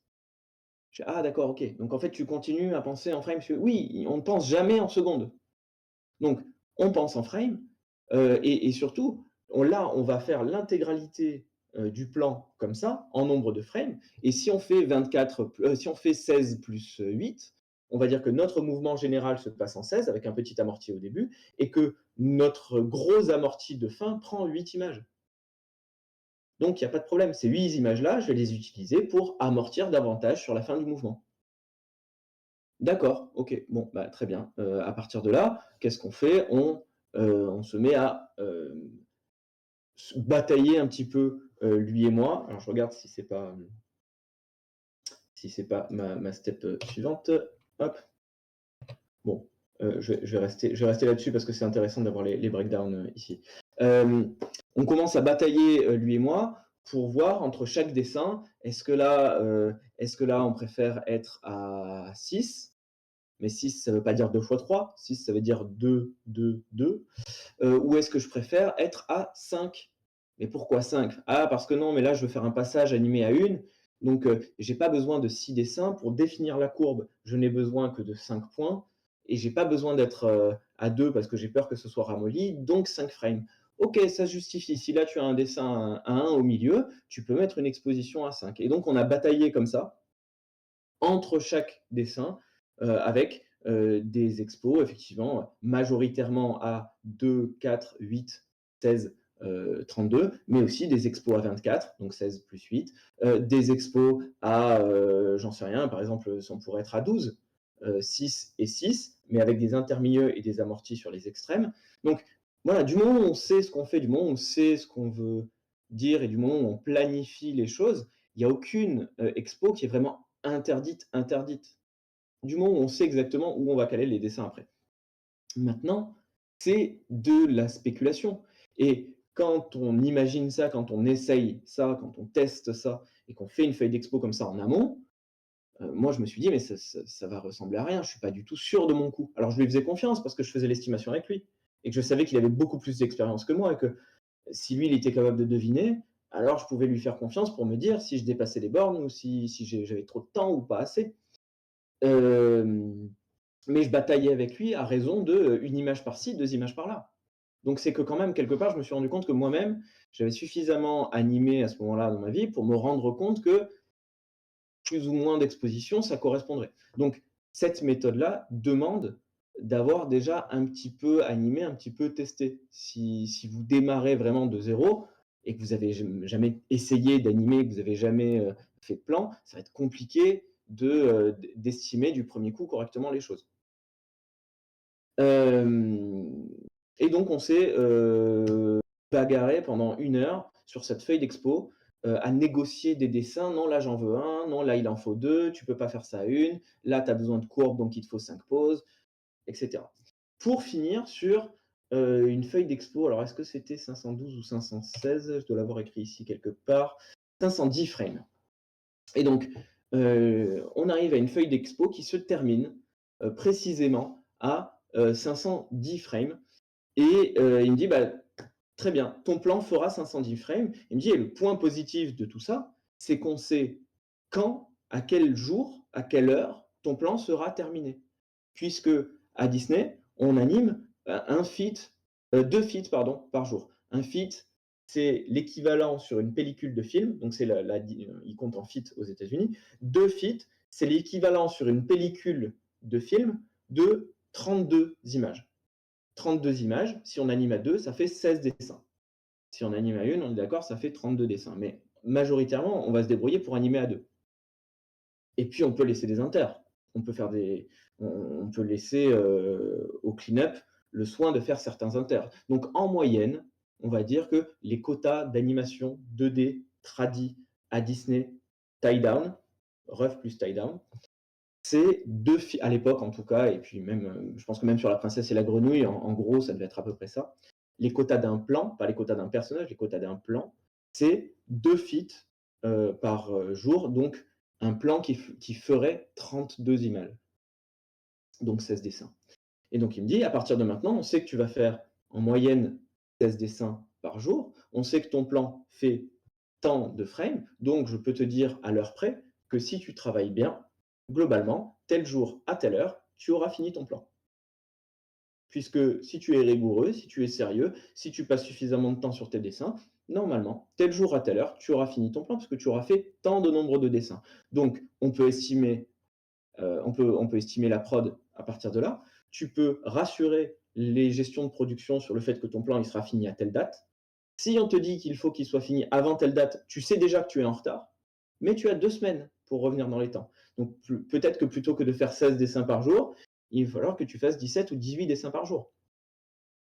Je fais: «Ah d'accord, OK. Donc en fait, tu continues à penser en frames». Je fais: «Oui, on ne pense jamais en secondes». Donc on pense en frames, et surtout, on va faire l'intégralité, du plan comme ça, en nombre de frames et si on fait 16 plus 8, on va dire que notre mouvement général se passe en 16 avec un petit amorti au début et que notre gros amorti de fin prend 8 images. Donc il y a pas de problème, ces 8 images-là, je vais les utiliser pour amortir davantage sur la fin du mouvement. D'accord, OK, bon, bah, très bien. À partir de là, qu'est-ce qu'on fait? On se met à, se batailler un petit peu, lui et moi. Alors je regarde si c'est pas ma step, suivante. Hop, bon, je vais rester là-dessus parce que c'est intéressant d'avoir les breakdowns, ici. Hem, on commence à batailler, lui et moi, pour voir entre chaque dessin, est-ce que là on préfère être à 6, mais 6 ça ne veut pas dire 2 fois 3, 6 ça veut dire 2, 2, 2, ou est-ce que je préfère être à 5? Mais pourquoi 5? Ah parce que non, mais là je veux faire un passage animé à une, donc j'ai pas besoin de 6 dessins pour définir la courbe. Je n'ai besoin que de 5 points et j'ai pas besoin d'être, à 2 parce que j'ai peur que ce soit ramolli, donc 5 frames. OK, ça se justifie. Si là tu as un dessin à 1 au milieu, tu peux mettre une exposition à 5 et donc on a bataillé comme ça entre chaque dessin, avec, des expos effectivement, majoritairement à 2, 4, 8, 16, 32, mais aussi des expos à 24, donc 16 plus 8, des expos à, j'en sais rien, par exemple, ça pourrait être à 12, 6 et 6, mais avec des intermilieux et des amortis sur les extrêmes. Donc voilà, du moment où on sait ce qu'on fait, du moment où on sait ce qu'on veut dire et du moment où on planifie les choses, il y a aucune, expo qui est vraiment interdite, interdite. Du moment où on sait exactement où on va caler les dessins après. Maintenant, c'est de la spéculation et quand on imagine ça, quand on essaye ça, quand on teste ça et qu'on fait une feuille d'expo comme ça en amont, moi je me suis dit: «Mais ça va ressembler à rien, je suis pas du tout sûr de mon coup». Alors je lui faisais confiance parce que je faisais l'estimation avec lui et que je savais qu'il avait beaucoup plus d'expérience que moi et que si lui, il était capable de deviner, alors je pouvais lui faire confiance pour me dire si je dépassais les bornes ou si j'avais trop de temps ou pas assez. Hem, mais je bataillais avec lui à raison de, 1 image par-ci, 2 images par-là. Donc c'est que quand même, quelque part, je me suis rendu compte que moi-même, j'avais suffisamment animé à ce moment-là dans ma vie pour me rendre compte que plus ou moins d'exposition, ça correspondrait. Donc cette méthode-là demande d'avoir déjà un petit peu animé, un petit peu testé. Si vous démarrez vraiment de zéro et que vous avez jamais essayé d'animer, que vous avez jamais, fait de plan, ça va être compliqué d'estimer du premier coup correctement les choses. Hem et donc on s'est, bagarré pendant 1 heure sur cette feuille d'expo, à négocier des dessins. Non, là j'en veux un, non, là il en faut 2, tu peux pas faire ça à une, là tu as besoin de courbes donc il te faut 5 pauses et cetera. pour finir sur, une feuille d'expo. Alors est-ce que c'était 512 ou 516? Je dois l'avoir écrit ici quelque part. 510 frames. Et donc, on arrive à une feuille d'expo qui se termine, précisément à, 510 frames et il me dit: «Bah, très bien, ton plan fera 510 frames». Il me dit: «Et le point positif de tout ça, c'est qu'on sait quand, à quel jour, à quelle heure ton plan sera terminé». Puisque à Disney, on anime, 1 feat, 2 feats pardon, par jour. Un feat, c'est l'équivalent sur une pellicule de film, donc c'est ils comptent en feat aux États-Unis. 2 feats, c'est l'équivalent sur une pellicule de film de 32 images. 32 images, si on anime à 2, ça fait 16 dessins. Si on anime à 1, on est d'accord, ça fait 32 dessins. Mais majoritairement, on va se débrouiller pour animer à 2. Et puis on peut laisser des inters. On peut faire des on peut laisser, au clean-up le soin de faire certains inters. Donc en moyenne, on va dire que les quotas d'animation 2D tradi à Disney tie down, ref plus tie down, c'est 2 fi à l'époque en tout cas et puis même, je pense que même sur La Princesse et la Grenouille, en gros, ça devait être à peu près ça. Les quotas d'un plan, pas les quotas d'un personnage, les quotas d'un plan, c'est 2 feats, par, jour, donc un plan qui ferait 32 images, donc 16 dessins. Et donc il me dit: «À partir de maintenant, on sait que tu vas faire en moyenne 16 dessins par jour. On sait que ton plan fait tant de frames, donc je peux te dire à l'heure près que si tu travailles bien, globalement, tel jour à telle heure, tu auras fini ton plan. Puisque si tu es rigoureux, si tu es sérieux, si tu passes suffisamment de temps sur tes dessins, normalement, tel jour à telle heure, tu auras fini ton plan parce que tu auras fait tant de nombre de dessins». Donc on peut estimer on peut estimer la prod à partir de là. Tu peux rassurer les gestions de production sur le fait que ton plan il sera fini à telle date. Si on te dit qu'il faut qu'il soit fini avant telle date, tu sais déjà que tu es en retard, mais tu as 2 semaines pour revenir dans les temps. Donc peut-être que plutôt que de faire 16 dessins par jour, il va falloir que tu fasses 17 ou 18 dessins par jour.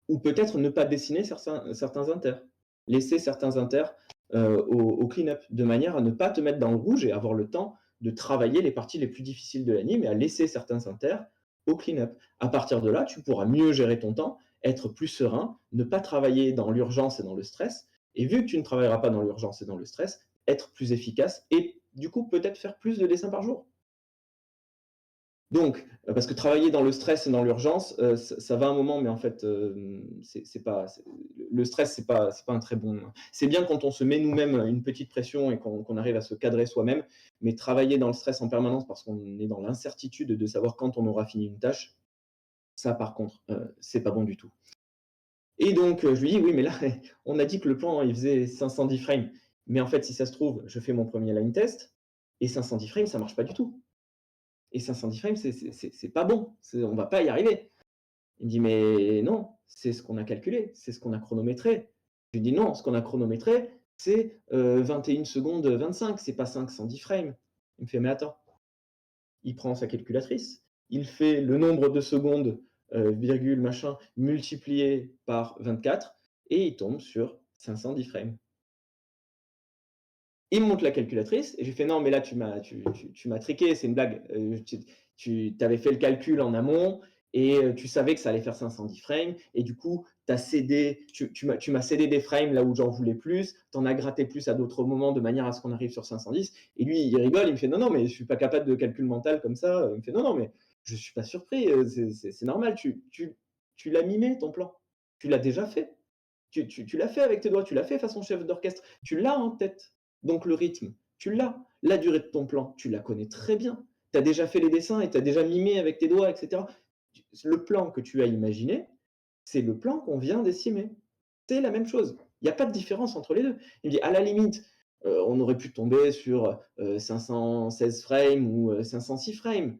Ou peut-être ne pas dessiner certains inters. Laisser certains inters, au clean-up, de manière à ne pas te mettre dans le rouge et avoir le temps de travailler les parties les plus difficiles de l'anime et à laisser certains inters au clean-up. À partir de là, tu pourras mieux gérer ton temps, être plus serein, ne pas travailler dans l'urgence et dans le stress et vu que tu ne travailleras pas dans l'urgence et dans le stress, être plus efficace et du coup, peut-être faire plus de dessins par jour. Donc, parce que travailler dans le stress et dans l'urgence, ça va un moment, mais en fait, c'est pas le stress, c'est pas un très bon c'est bien quand on se met nous-mêmes une petite pression et qu'on arrive à se cadrer soi-même, mais travailler dans le stress en permanence parce qu'on est dans l'incertitude de savoir quand on aura fini une tâche, ça par contre, c'est pas bon du tout. Et donc, je lui dis: «Oui, mais là, on a dit que le plan, il faisait 510 frames, mais en fait, si ça se trouve, je fais mon premier line test et 510 frames, ça marche pas du tout». Et 510 frames, c'est pas bon, on va pas y arriver. Il me dit: «Mais non, c'est ce qu'on a calculé, c'est ce qu'on a chronométré». Je lui dis: «Non, ce qu'on a chronométré, c'est 21 secondes 25, c'est pas 510 frames». Il me fait: «Mais attends». Il prend sa calculatrice, il fait le nombre de secondes, virgule machin, multiplié par 24 et il tombe sur 510 frames. Il me montre la calculatrice et je lui fais: «Non, mais là, tu m'as triqué, c'est une blague. Tu avais fait le calcul en amont et tu savais que ça allait faire 510 frames et du coup, tu m'as cédé des frames là où j'en voulais plus, tu en as gratté plus à d'autres moments de manière à ce qu'on arrive sur 510». Et lui, il rigole, il me fait: «Non, non, mais je suis pas capable de calcul mental comme ça». Il me fait: «Non, non, mais je suis pas surpris, c'est normal, tu l'as mimé ton plan. Tu l'as déjà fait. Tu l'as fait avec tes doigts, tu l'as fait façon chef d'orchestre, tu l'as en tête. Donc le rythme, tu l'as. La durée de ton plan, tu la connais très bien. Tu as déjà fait les dessins et tu as déjà mimé avec tes doigts et cetera. Le plan que tu as imaginé, c'est le plan qu'on vient d'estimer. C'est la même chose. Il y a pas de différence entre les 2». Il me dit: «À la limite, on aurait pu tomber sur, 516 frames ou, 506 frames.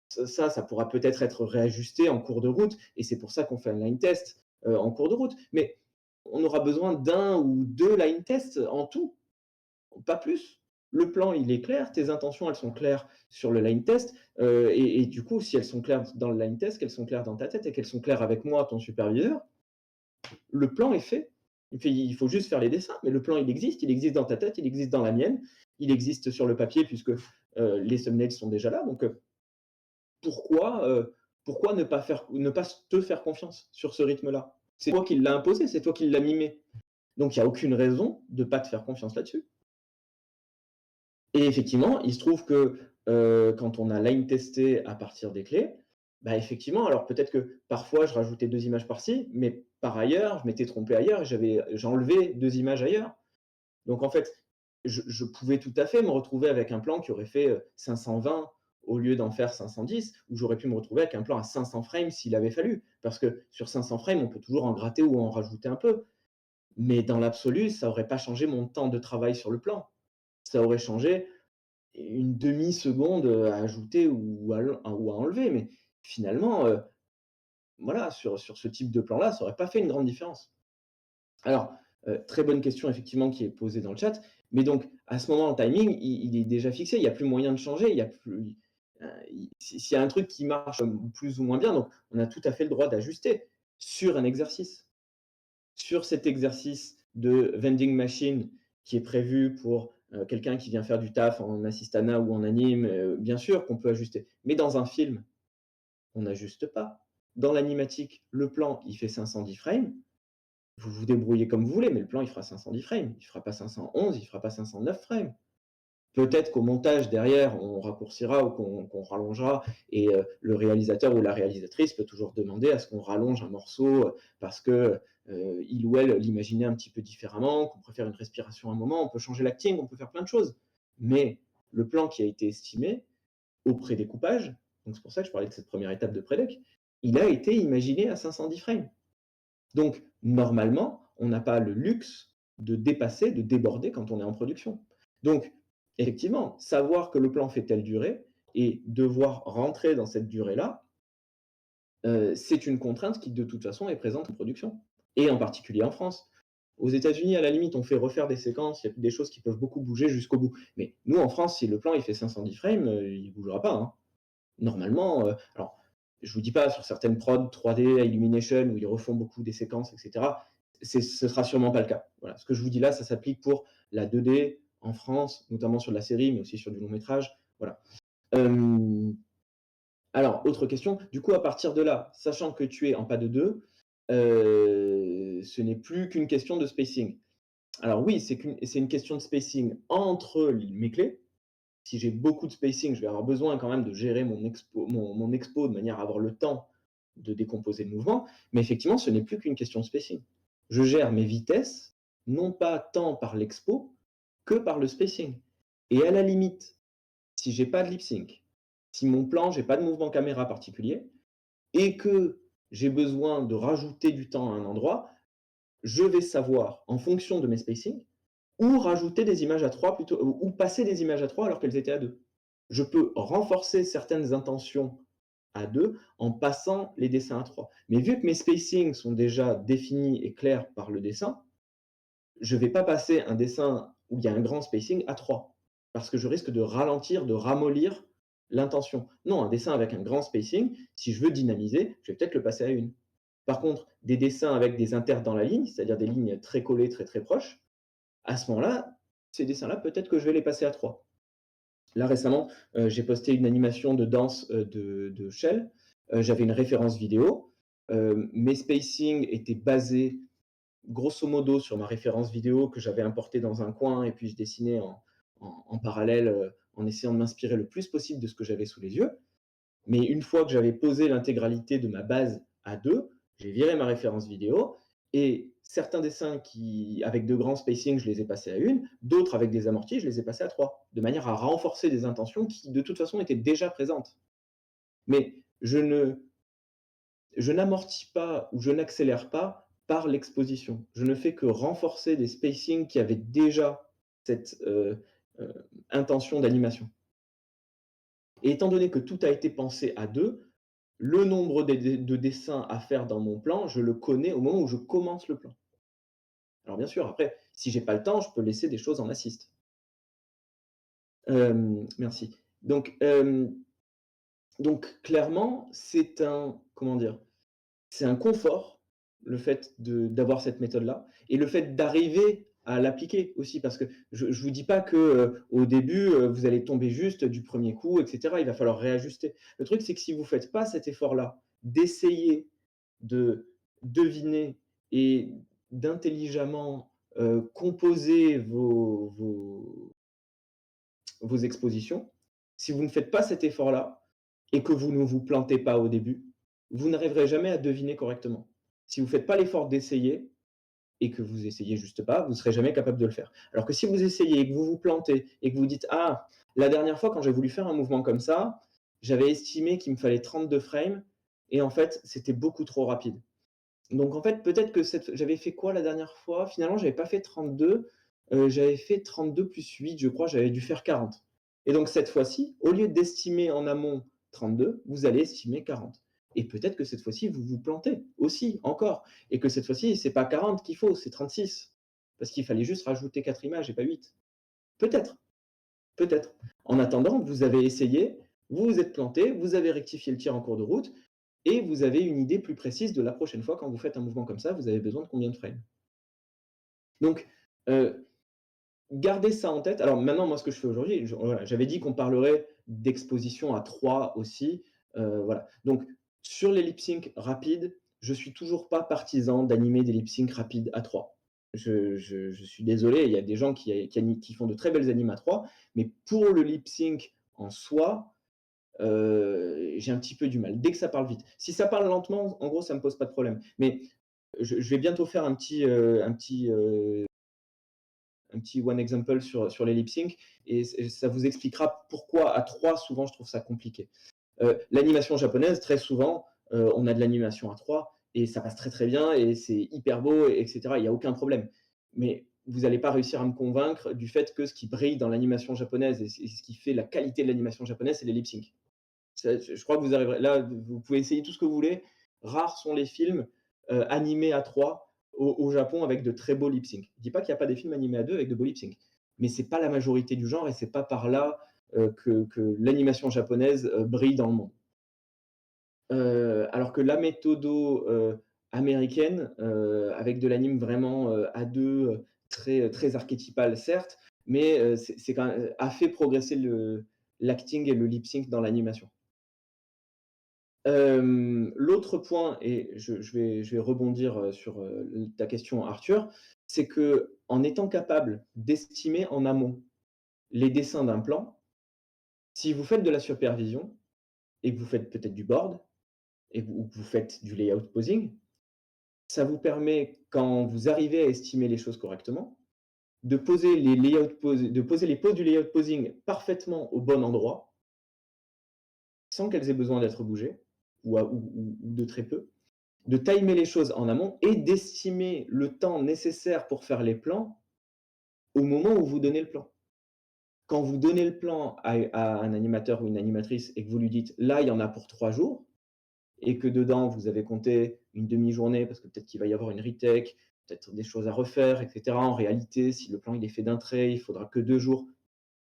Ça pourra peut-être être réajusté en cours de route et c'est pour ça qu'on fait un line test, en cours de route. Mais on aura besoin d'un ou 2 line tests en tout, pas plus. Le plan, il est clair, tes intentions, elles sont claires sur le line test, et du coup, si elles sont claires dans le line test, qu'elles sont claires dans ta tête et qu'elles sont claires avec moi, ton superviseur, le plan est fait. Il faut juste faire les dessins, mais le plan, il existe dans ta tête, il existe dans la mienne, il existe sur le papier puisque, les thumbnails sont déjà là. Donc, pourquoi, Pourquoi ne pas te faire confiance sur ce rythme-là? C'est toi qui l'as imposé, c'est toi qui l'as mimé. Donc il y a aucune raison de pas te faire confiance là-dessus. Et effectivement, il se trouve que, quand on a line testé à partir des clés, bah, effectivement, alors peut-être que parfois je rajoutais 2 images par-ci, mais par ailleurs, je m'étais trompé ailleurs et j'ai enlevé 2 images ailleurs. Donc en fait, je pouvais tout à fait me retrouver avec un plan qui aurait fait, 520 au lieu d'en faire 510, ou j'aurais pu me retrouver avec un plan à 500 frames s'il avait fallu. Parce que sur 500 frames, on peut toujours en gratter ou en rajouter un peu. Mais dans l'absolu, ça aurait pas changé mon temps de travail sur le plan. Ça aurait changé une demi-seconde, à ajouter ou à enlever, mais finalement, voilà, sur ce type de plan-là, ça aurait pas fait une grande différence. Alors, très bonne question effectivement qui est posée dans le chat, mais donc à ce moment, le timing, il est déjà fixé, il y a plus moyen de changer, il y a plus s'il y a un truc qui marche, plus ou moins bien, donc on a tout à fait le droit d'ajuster sur un exercice. Sur cet exercice de vending machine qui est prévu pour, quelqu'un qui vient faire du taf en assistana ou en anime, bien sûr qu'on peut ajuster. Mais dans un film, on n'ajuste pas. Dans l'animatique, le plan, il fait 510 frames, vous vous débrouillez comme vous voulez, mais le plan, il fera 510 frames. Il fera pas 511, il fera pas 509 frames. Peut-être qu'au montage derrière, on raccourcira ou qu'on rallongera et le réalisateur ou la réalisatrice peut toujours demander à ce qu'on rallonge un morceau, parce que, il ou elle l'imaginait un petit peu différemment, qu'on préfère une respiration à un moment. On peut changer l'acting, on peut faire plein de choses. Mais le plan qui a été estimé au pré-découpage, donc c'est pour ça que je parlais de cette première étape de pré-déc, il a été imaginé à 510 frames. Donc normalement, on n'a pas le luxe de dépasser, de déborder quand on est en production. Donc effectivement, savoir que le plan fait telle durée et devoir rentrer dans cette durée-là, c'est une contrainte qui de toute façon est présente en production et en particulier en France. Aux États-Unis, à la limite, on fait refaire des séquences, il y a des choses qui peuvent beaucoup bouger jusqu'au bout. Mais nous, en France, si le plan il fait 510 frames, il ne bougera pas, hein. Normalement, alors je vous dis pas sur certaines prods 3D, Illumination, où ils refont beaucoup des séquences, et cetera, ce sera sûrement pas le cas. Voilà, ce que je vous dis là, ça s'applique pour la 2D en France, notamment sur de la série, mais aussi sur du long métrage. Voilà. Hem, alors, autre question, du coup, à partir de là, sachant que tu es en pas de 2, ce n'est plus qu'une question de spacing. Alors oui, c'est une question de spacing entre mes clés. Si j'ai beaucoup de spacing, je vais avoir besoin quand même de gérer mon expo de manière à avoir le temps de décomposer le mouvement. Mais effectivement, ce n'est plus qu'une question de spacing. Je gère mes vitesses, non pas tant par l'expo que par le spacing. Et à la limite, si j'ai pas de lip sync, si mon plan, j'ai pas de mouvement caméra particulier et que j'ai besoin de rajouter du temps à un endroit, je vais savoir, en fonction de mes spacings, ou rajouter des images à 3 plutôt, ou passer des images à 3 alors qu'elles étaient à 2. Je peux renforcer certaines intentions à 2 en passant les dessins à 3. Mais vu que mes spacings sont déjà définis et clairs par le dessin, je ne vais pas passer un dessin où il y a un grand spacing à 3, parce que je risque de ralentir, de ramollir l'intention. Non, un dessin avec un grand spacing, si je veux dynamiser, je vais peut-être le passer à 1. Par contre, des dessins avec des inters dans la ligne, c'est-à-dire des lignes très collées, très très proches, à ce moment-là, ces dessins-là, peut-être que je vais les passer à 3. Là, récemment, j'ai posté une animation de danse, de Shell. J'avais une référence vidéo. Mes spacings étaient basés grosso modo sur ma référence vidéo que j'avais importée dans un coin et puis je dessinais en parallèle, en essayant de m'inspirer le plus possible de ce que j'avais sous les yeux. Mais une fois que j'avais posé l'intégralité de ma base à 2, j'ai viré ma référence vidéo et certains dessins avec de grands spacings, je les ai passés à 1, d'autres avec des amortis, je les ai passés à 3, de manière à renforcer des intentions qui, de toute façon, étaient déjà présentes. Mais je n'amortis pas ou je n'accélère pas par l'exposition. Je ne fais que renforcer des spacings qui avaient déjà cette intention d'animation. Et étant donné que tout a été pensé à 2, le nombre de dessins à faire dans mon plan, je le connais au moment où je commence le plan. Alors bien sûr, après, si j'ai pas le temps, je peux laisser des choses en assist. Merci. Donc clairement, c'est un comment dire? C'est un confort, le fait d'avoir cette méthode-là et le fait d'arriver à l'appliquer aussi parce que je vous dis pas que, au début, vous allez tomber juste du premier coup et cetera. Il va falloir réajuster. Le truc, c'est que si vous faites pas cet effort-là, d'essayer de deviner et d'intelligemment, composer vos expositions, si vous ne faites pas cet effort-là et que vous ne vous plantez pas au début, vous n'arriverez jamais à deviner correctement. Si vous ne faites pas l'effort d'essayer et que vous essayez juste pas, vous ne serez jamais capable de le faire. Alors que si vous essayez et que vous vous plantez et que vous dites: «Ah, la dernière fois quand j'ai voulu faire un mouvement comme ça, j'avais estimé qu'il me fallait 32 frames et en fait, c'était beaucoup trop rapide». Donc en fait, peut-être que j'avais fait quoi la dernière fois? Finalement, j'avais pas fait 32, j'avais fait 32 plus 8, je crois, j'avais dû faire 40. Et donc cette fois-ci, au lieu d'estimer en amont 32, vous allez estimer 40. Et peut-être que cette fois-ci, vous vous plantez aussi, encore. Et que cette fois-ci, c'est pas 40 qu'il faut, c'est 36. Parce qu'il fallait juste rajouter 4 images et pas 8. Peut-être, peut-être. En attendant, vous avez essayé, vous vous êtes planté, vous avez rectifié le tir en cours de route, et vous avez une idée plus précise de la prochaine fois quand vous faites un mouvement comme ça, vous avez besoin de combien de frames. Donc, gardez ça en tête. Alors maintenant, moi, ce que je fais aujourd'hui, voilà, j'avais dit qu'on parlerait d'exposition à 3 aussi, voilà. Donc sur les lip sync rapides, je suis toujours pas partisan d'animer des lip sync rapides à 3. Je suis désolé, il y a des gens qui font de très belles animes à 3, mais pour le lip sync en soi, j'ai un petit peu du mal. Dès que ça parle vite. Si ça parle lentement, en gros, ça me pose pas de problème. Mais je vais bientôt faire un petit one example sur les lip sync et ça vous expliquera pourquoi à 3 souvent je trouve ça compliqué. L'animation japonaise, très souvent, on a de l'animation à 3 et ça passe très très bien et c'est hyper beau, et etc. Il n'y a aucun problème. Mais vous n'allez pas réussir à me convaincre du fait que ce qui brille dans l'animation japonaise et ce qui fait la qualité de l'animation japonaise, c'est les lip sync. Je crois que vous arriverez là, vous pouvez essayer tout ce que vous voulez. Rares sont les films animés à 3 au Japon avec de très beaux lip sync. Je ne dis pas qu'il n'y a pas des films animés à 2 avec de beaux lip sync, mais c'est pas la majorité du genre et c'est pas par là que l'animation japonaise brille dans le monde. Alors que la méthode américaine, avec de l'anime vraiment à 2, très, très archétypal certes, mais c'est quand même, a fait progresser l'acting et le lip sync dans l'animation. L'autre point et je vais rebondir, sur, ta question Arthur, c'est qu'en étant capable d'estimer en amont les dessins d'un plan, si vous faites de la supervision et que vous faites peut-être du board et que vous faites du layout posing, ça vous permet, quand vous arrivez à estimer les choses correctement, de poser les poses du layout posing parfaitement au bon endroit, sans qu'elles aient besoin d'être bougées ou de très peu. De timer les choses en amont et d'estimer le temps nécessaire pour faire les plans au moment où vous donnez le plan. Quand vous donnez le plan à un animateur ou une animatrice et que vous lui dites: «Là, il y en a pour 3 jours» et que dedans vous avez compté une demi-journée parce que peut-être qu'il va y avoir une retake, peut-être des choses à refaire et cetera. En réalité, si le plan il est fait d'un trait, il faudra que 2 jours.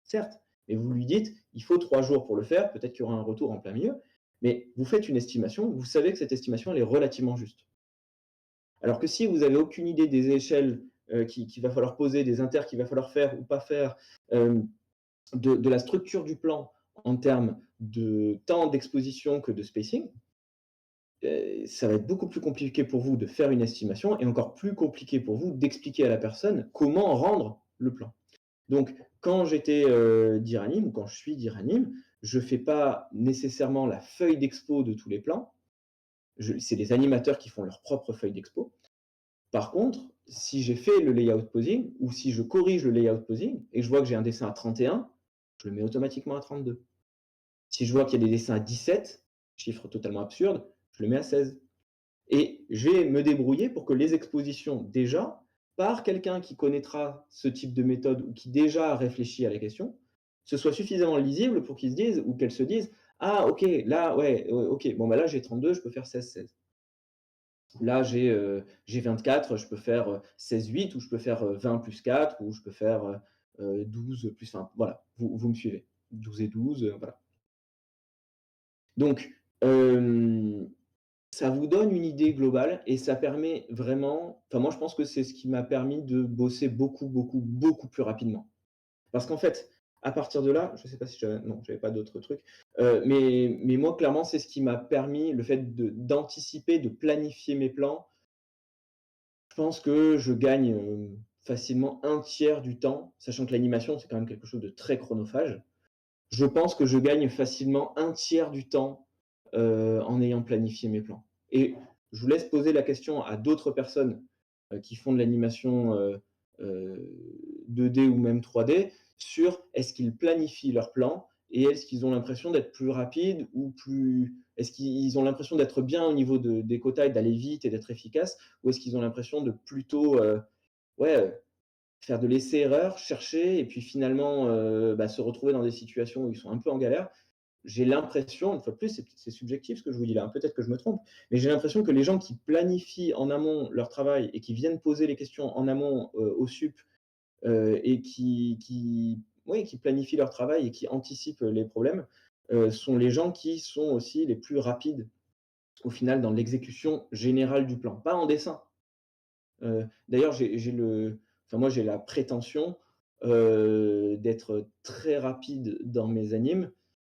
Certes, mais vous lui dites: «Il faut 3 jours pour le faire», peut-être qu'il y aura un retour en plein milieu, mais vous faites une estimation, vous savez que cette estimation elle est relativement juste. Alors que si vous n'avez aucune idée des échelles qu'il va falloir poser, des inters qu'il va falloir faire ou pas faire, de la structure du plan en termes de temps d'exposition que de spacing, ça va être beaucoup plus compliqué pour vous de faire une estimation et encore plus compliqué pour vous d'expliquer à la personne comment rendre le plan. Donc, quand j'étais d'Iranim ou quand je suis d'Iranim, je ne fais pas nécessairement la feuille d'expo de tous les plans. C'est les animateurs qui font leur propre feuille d'expo. Par contre, si j'ai fait le layout posing ou si je corrige le layout posing et que je vois que j'ai un dessin à 31, je le mets automatiquement à 32. Si je vois qu'il y a des dessins à 17, chiffre totalement absurde, je le mets à 16. Et je vais me débrouiller pour que les expositions, déjà, par quelqu'un qui connaîtra ce type de méthode ou qui déjà a réfléchi à la question, ce soit suffisamment lisible pour qu'ils se disent ou qu'elles se disent: «Ah OK, là, ouais, OK, bon, bah, là, j'ai 32, je peux faire 16-16. Là, j'ai 24, je peux faire 16-8 ou je peux faire 20 plus 4 ou je peux faire 12 plus 1. Voilà, vous me suivez. 12 et 12, voilà. Donc, ça vous donne une idée globale et ça permet vraiment enfin moi je pense que c'est ce qui m'a permis de bosser beaucoup, beaucoup, beaucoup plus rapidement. Parce qu'en fait, à partir de là, je sais pas si j'avais non, j'avais pas d'autres trucs, mais moi clairement c'est ce qui m'a permis le fait d'anticiper, de planifier mes plans. Je pense que je gagne, facilement un tiers du temps, sachant que l'animation, c'est quand même quelque chose de très chronophage. Je pense que je gagne facilement un tiers du temps, en ayant planifié mes plans et je vous laisse poser la question à d'autres personnes, qui font de l'animation, 2D ou même 3D sur est-ce qu'ils planifient leurs plans et est-ce qu'ils ont l'impression d'être plus rapides ou plus est-ce qu'ils ont l'impression d'être bien au niveau des quotas et d'aller vite et d'être efficaces? Ou est-ce qu'ils ont l'impression de plutôt, ouais, faire de l'essai-erreur, chercher et puis finalement, bah, se retrouver dans des situations où ils sont un peu en galère? J'ai l'impression, une fois de plus, c'est subjectif ce que je vous dis là, hein, peut-être que je me trompe, mais j'ai l'impression que les gens qui planifient en amont leur travail et qui viennent poser les questions en amont, au sup, et qui oui, qui planifient leur travail et qui anticipent, les problèmes, sont les gens qui sont aussi les plus rapides, au final, dans l'exécution générale du plan. Pas en dessin. D'ailleurs, j'ai le enfin moi, j'ai la prétention, d'être très rapide dans mes animes,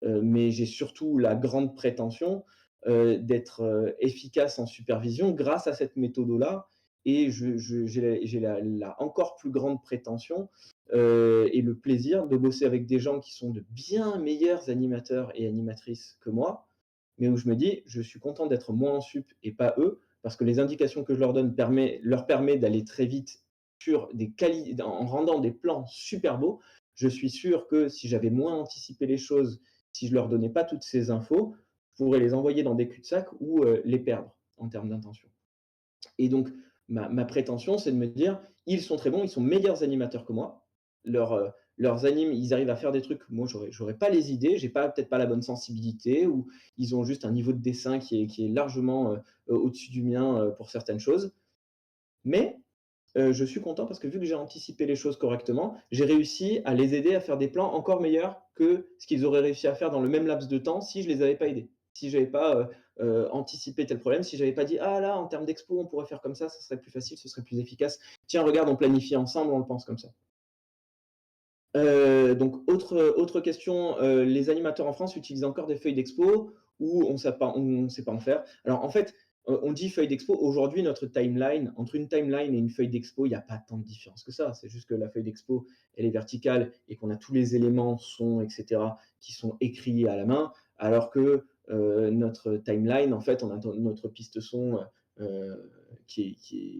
mais j'ai surtout la grande prétention, d'être, efficace en supervision grâce à cette méthode-là et j'ai la encore plus grande prétention, et le plaisir de bosser avec des gens qui sont de bien meilleurs animateurs et animatrices que moi, mais où je me dis: «Je suis content d'être moi en sup et pas eux», parce que les indications que je leur donne leur permet d'aller très vite sur des quali en rendant des plans super beaux. Je suis sûr que si j'avais moins anticipé les choses, si je leur donnais pas toutes ces infos, je pourrais les envoyer dans des cul-de-sac ou, les perdre en termes d'intention. Et donc, ma prétention, c'est de me dire: «Ils sont très bons, ils sont meilleurs animateurs que moi. Leurs animes, ils arrivent à faire des trucs, moi j'aurais pas les idées, j'ai pas peut-être pas la bonne sensibilité ou ils ont juste un niveau de dessin qui est largement, au-dessus du mien, pour certaines choses. Mais, je suis content parce que vu que j'ai anticipé les choses correctement, j'ai réussi à les aider à faire des plans encore meilleurs que ce qu'ils auraient réussi à faire dans le même laps de temps si je les avais pas aidés. Si j'avais pas, anticipé tel problème, si j'avais pas dit: «Ah là, en termes d'expo, on pourrait faire comme ça serait plus facile, ce serait plus efficace. Tiens, regarde, on planifie ensemble, on le pense comme ça». Donc autre question, les animateurs en France utilisent encore des feuilles d'expo ou on sait pas en faire? Alors en fait, on dit feuille d'expo, aujourd'hui notre timeline, entre une timeline et une feuille d'expo, il y a pas tant de différence que ça. C'est juste que la feuille d'expo, elle est verticale et qu'on a tous les éléments, sons et cetera, qui sont écrits à la main, alors que, notre timeline, en fait, on a notre piste son,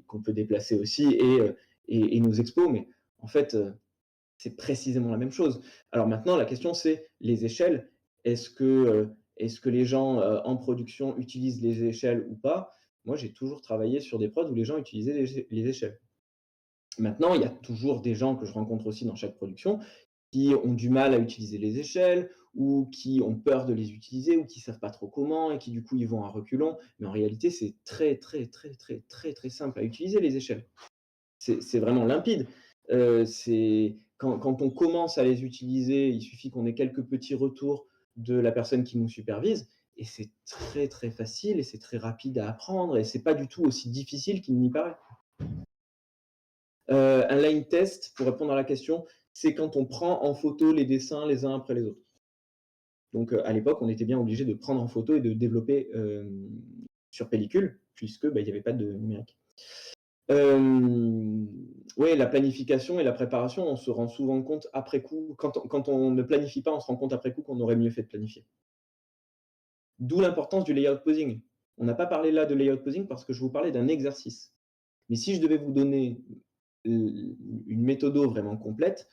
qu'on peut déplacer aussi et nos expos, mais en fait, c'est précisément la même chose. Alors maintenant, la question, c'est les échelles. Est-ce que les gens, en production utilisent les échelles ou pas? Moi, j'ai toujours travaillé sur des prods où les gens utilisaient les échelles. Maintenant, il y a toujours des gens que je rencontre aussi dans chaque production qui ont du mal à utiliser les échelles ou qui ont peur de les utiliser ou qui savent pas trop comment et qui, du coup, ils vont à reculons. Mais en réalité, c'est très, très, très, très, très, très simple à utiliser les échelles. C'est vraiment limpide. C'est quand on commence à les utiliser, il suffit qu'on ait quelques petits retours de la personne qui nous supervise et c'est très, très facile et c'est très rapide à apprendre et c'est pas du tout aussi difficile qu'il n'y paraît. Un line test, pour répondre à la question, c'est quand on prend en photo les dessins les uns après les autres. Donc, à l'époque, on était bien obligé de prendre en photo et de développer, sur pellicule puisque, bah, il y avait pas de numérique. Hem, ouais, la planification et la préparation, on se rend souvent compte après coup. Quand on ne planifie pas, on se rend compte après coup qu'on aurait mieux fait de planifier. D'où l'importance du layout posing. On n'a pas parlé là de layout posing parce que je vous parlais d'un exercice. Mais si je devais vous donner, une méthodo vraiment complète,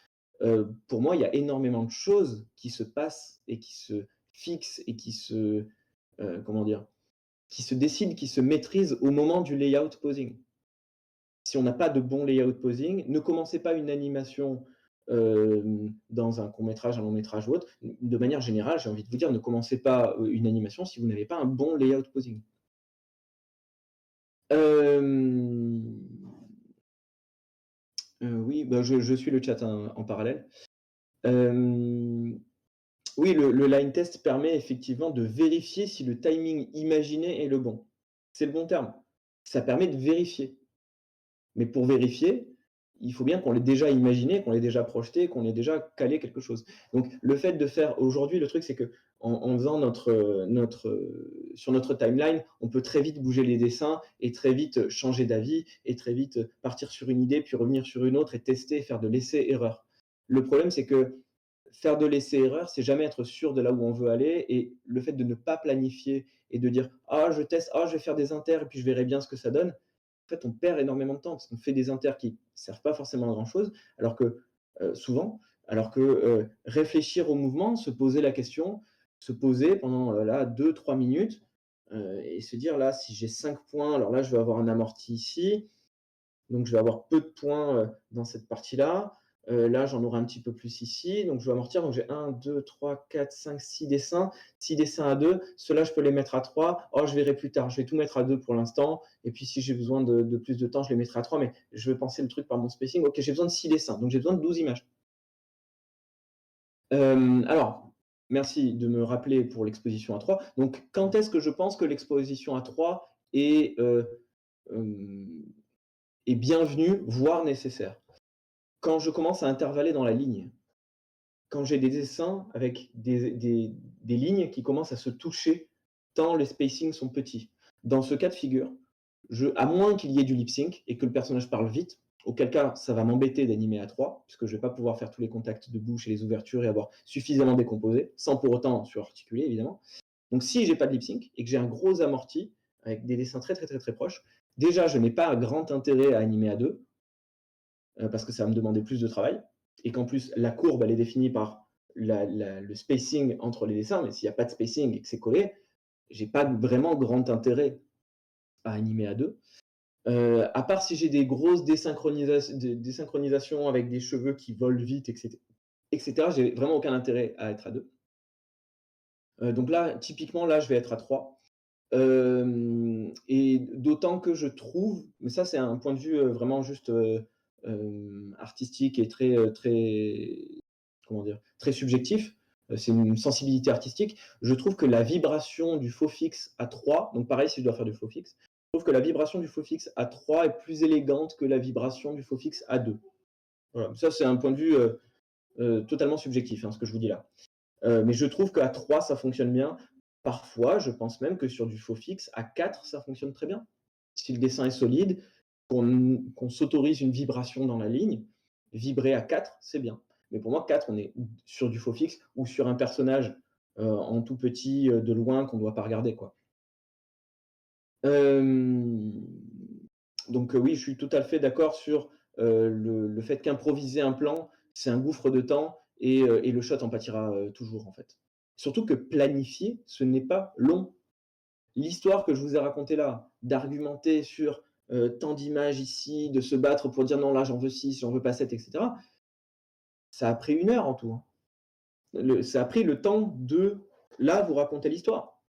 pour moi, il y a énormément de choses qui se passent et qui se fixent et qui se, comment dire? Qui se décident, qui se maîtrisent au moment du layout posing. Si on n'a pas de bon layout posing, ne commencez pas une animation, dans un court métrage, un long métrage ou autre. De manière générale, j'ai envie de vous dire, ne commencez pas, une animation si vous n'avez pas un bon layout posing. Hem, oui, bah, je suis le chat, hein, en parallèle. Hem, oui, le line test permet effectivement de vérifier si le timing imaginé est le bon. c'est le bon terme. Ça permet de vérifier. Mais pour vérifier, il faut bien qu'on l'ait déjà imaginé, qu'on l'ait déjà projeté, qu'on ait déjà calé quelque chose. Donc le fait de faire aujourd'hui, le truc, c'est qu'en faisant sur notre timeline, on peut très vite bouger les dessins et très vite changer d'avis et très vite partir sur une idée, puis revenir sur une autre et tester, faire de l'essai-erreur. Le problème, c'est que faire de l'essai-erreur, c'est jamais être sûr de là où on veut aller, et le fait de ne pas planifier et de dire: «Ah, je teste, ah, je vais faire des inters et puis je verrai bien ce que ça donne», en fait, on perd énormément de temps parce qu'on fait des inters qui servent pas forcément à grand chose, alors que, souvent, alors que, réfléchir au mouvement, se poser la question, se poser pendant, là 2-3 minutes, et se dire: «Là, si j'ai 5 points, alors là, je vais avoir un amorti ici, donc je vais avoir peu de points, dans cette partie-là. Là, j'en aurai un petit peu plus ici, donc je vais amortir. Donc j'ai 1, 2, 3, 4, 5, 6 dessins. 6 dessins à 2. Ceux-là, je peux les mettre à 3. Oh, je verrai plus tard. Je vais tout mettre à 2 pour l'instant, et puis si j'ai besoin de plus de temps, je les mettrai à 3. Mais je vais penser le truc par mon spacing. OK, j'ai besoin de 6 dessins, donc j'ai besoin de 12 images. Alors, merci de me rappeler pour l'exposition à 3. Donc quand est-ce que je pense que l'exposition à 3 hem, est bienvenue, voire nécessaire? Quand je commence à intervaller dans la ligne, quand j'ai des dessins avec des lignes qui commencent à se toucher tant les spacings sont petits. Dans ce cas de figure, à moins qu'il y ait du lip sync et que le personnage parle vite, auquel cas ça va m'embêter d'animer à 3, puisque je ne vais pas pouvoir faire tous les contacts de bouche et les ouvertures et avoir suffisamment décomposé, sans pour autant surarticuler évidemment. Donc si j'ai pas de lip sync et que j'ai un gros amorti avec des dessins très, très, très, très proches, déjà je n'ai pas grand intérêt à animer à 2, parce que ça va me demander plus de travail, et qu'en plus la courbe elle est définie par le spacing entre les dessins, mais s'il n'y a pas de spacing et que c'est collé, j'ai pas vraiment grand intérêt à animer à 2. À part si j'ai des grosses désynchronisations avec des cheveux qui volent vite, etc., j'ai vraiment aucun intérêt à être à 2. Donc là, typiquement, là, je vais être à 3. Et d'autant que je trouve, mais ça c'est un point de vue, vraiment juste, artistique et très, très, comment dire? Très subjectif, c'est une sensibilité artistique. Je trouve que la vibration du faux fixe à 3, donc pareil si je dois faire du faux fixe, je trouve que la vibration du faux fixe à 3 est plus élégante que la vibration du faux fixe à 2. Voilà, ça c'est un point de vue, totalement subjectif, hein, ce que je vous dis là. Mais je trouve qu'à 3 ça fonctionne bien. Parfois, je pense même que sur du faux fixe, à 4 ça fonctionne très bien. Si le dessin est solide, qu'on s'autorise une vibration dans la ligne, vibrer à 4, c'est bien. Mais pour moi, 4, on est sur du faux fixe ou sur un personnage, en tout petit, de loin qu'on ne doit pas regarder, quoi. Hem, donc oui, je suis tout à fait d'accord sur, le fait qu'improviser un plan, c'est un gouffre de temps, et le shot en pâtira, toujours, en fait. Surtout que planifier, ce n'est pas long. L'histoire que je vous ai racontée là, d'argumenter sur, tant d'images ici, de se battre pour dire: «Non, là, j'en veux 6, j'en veux pas 7, et cetera», ça a pris 1 heure en tout, hein. Ça a pris le temps de, là, vous raconter l'histoire,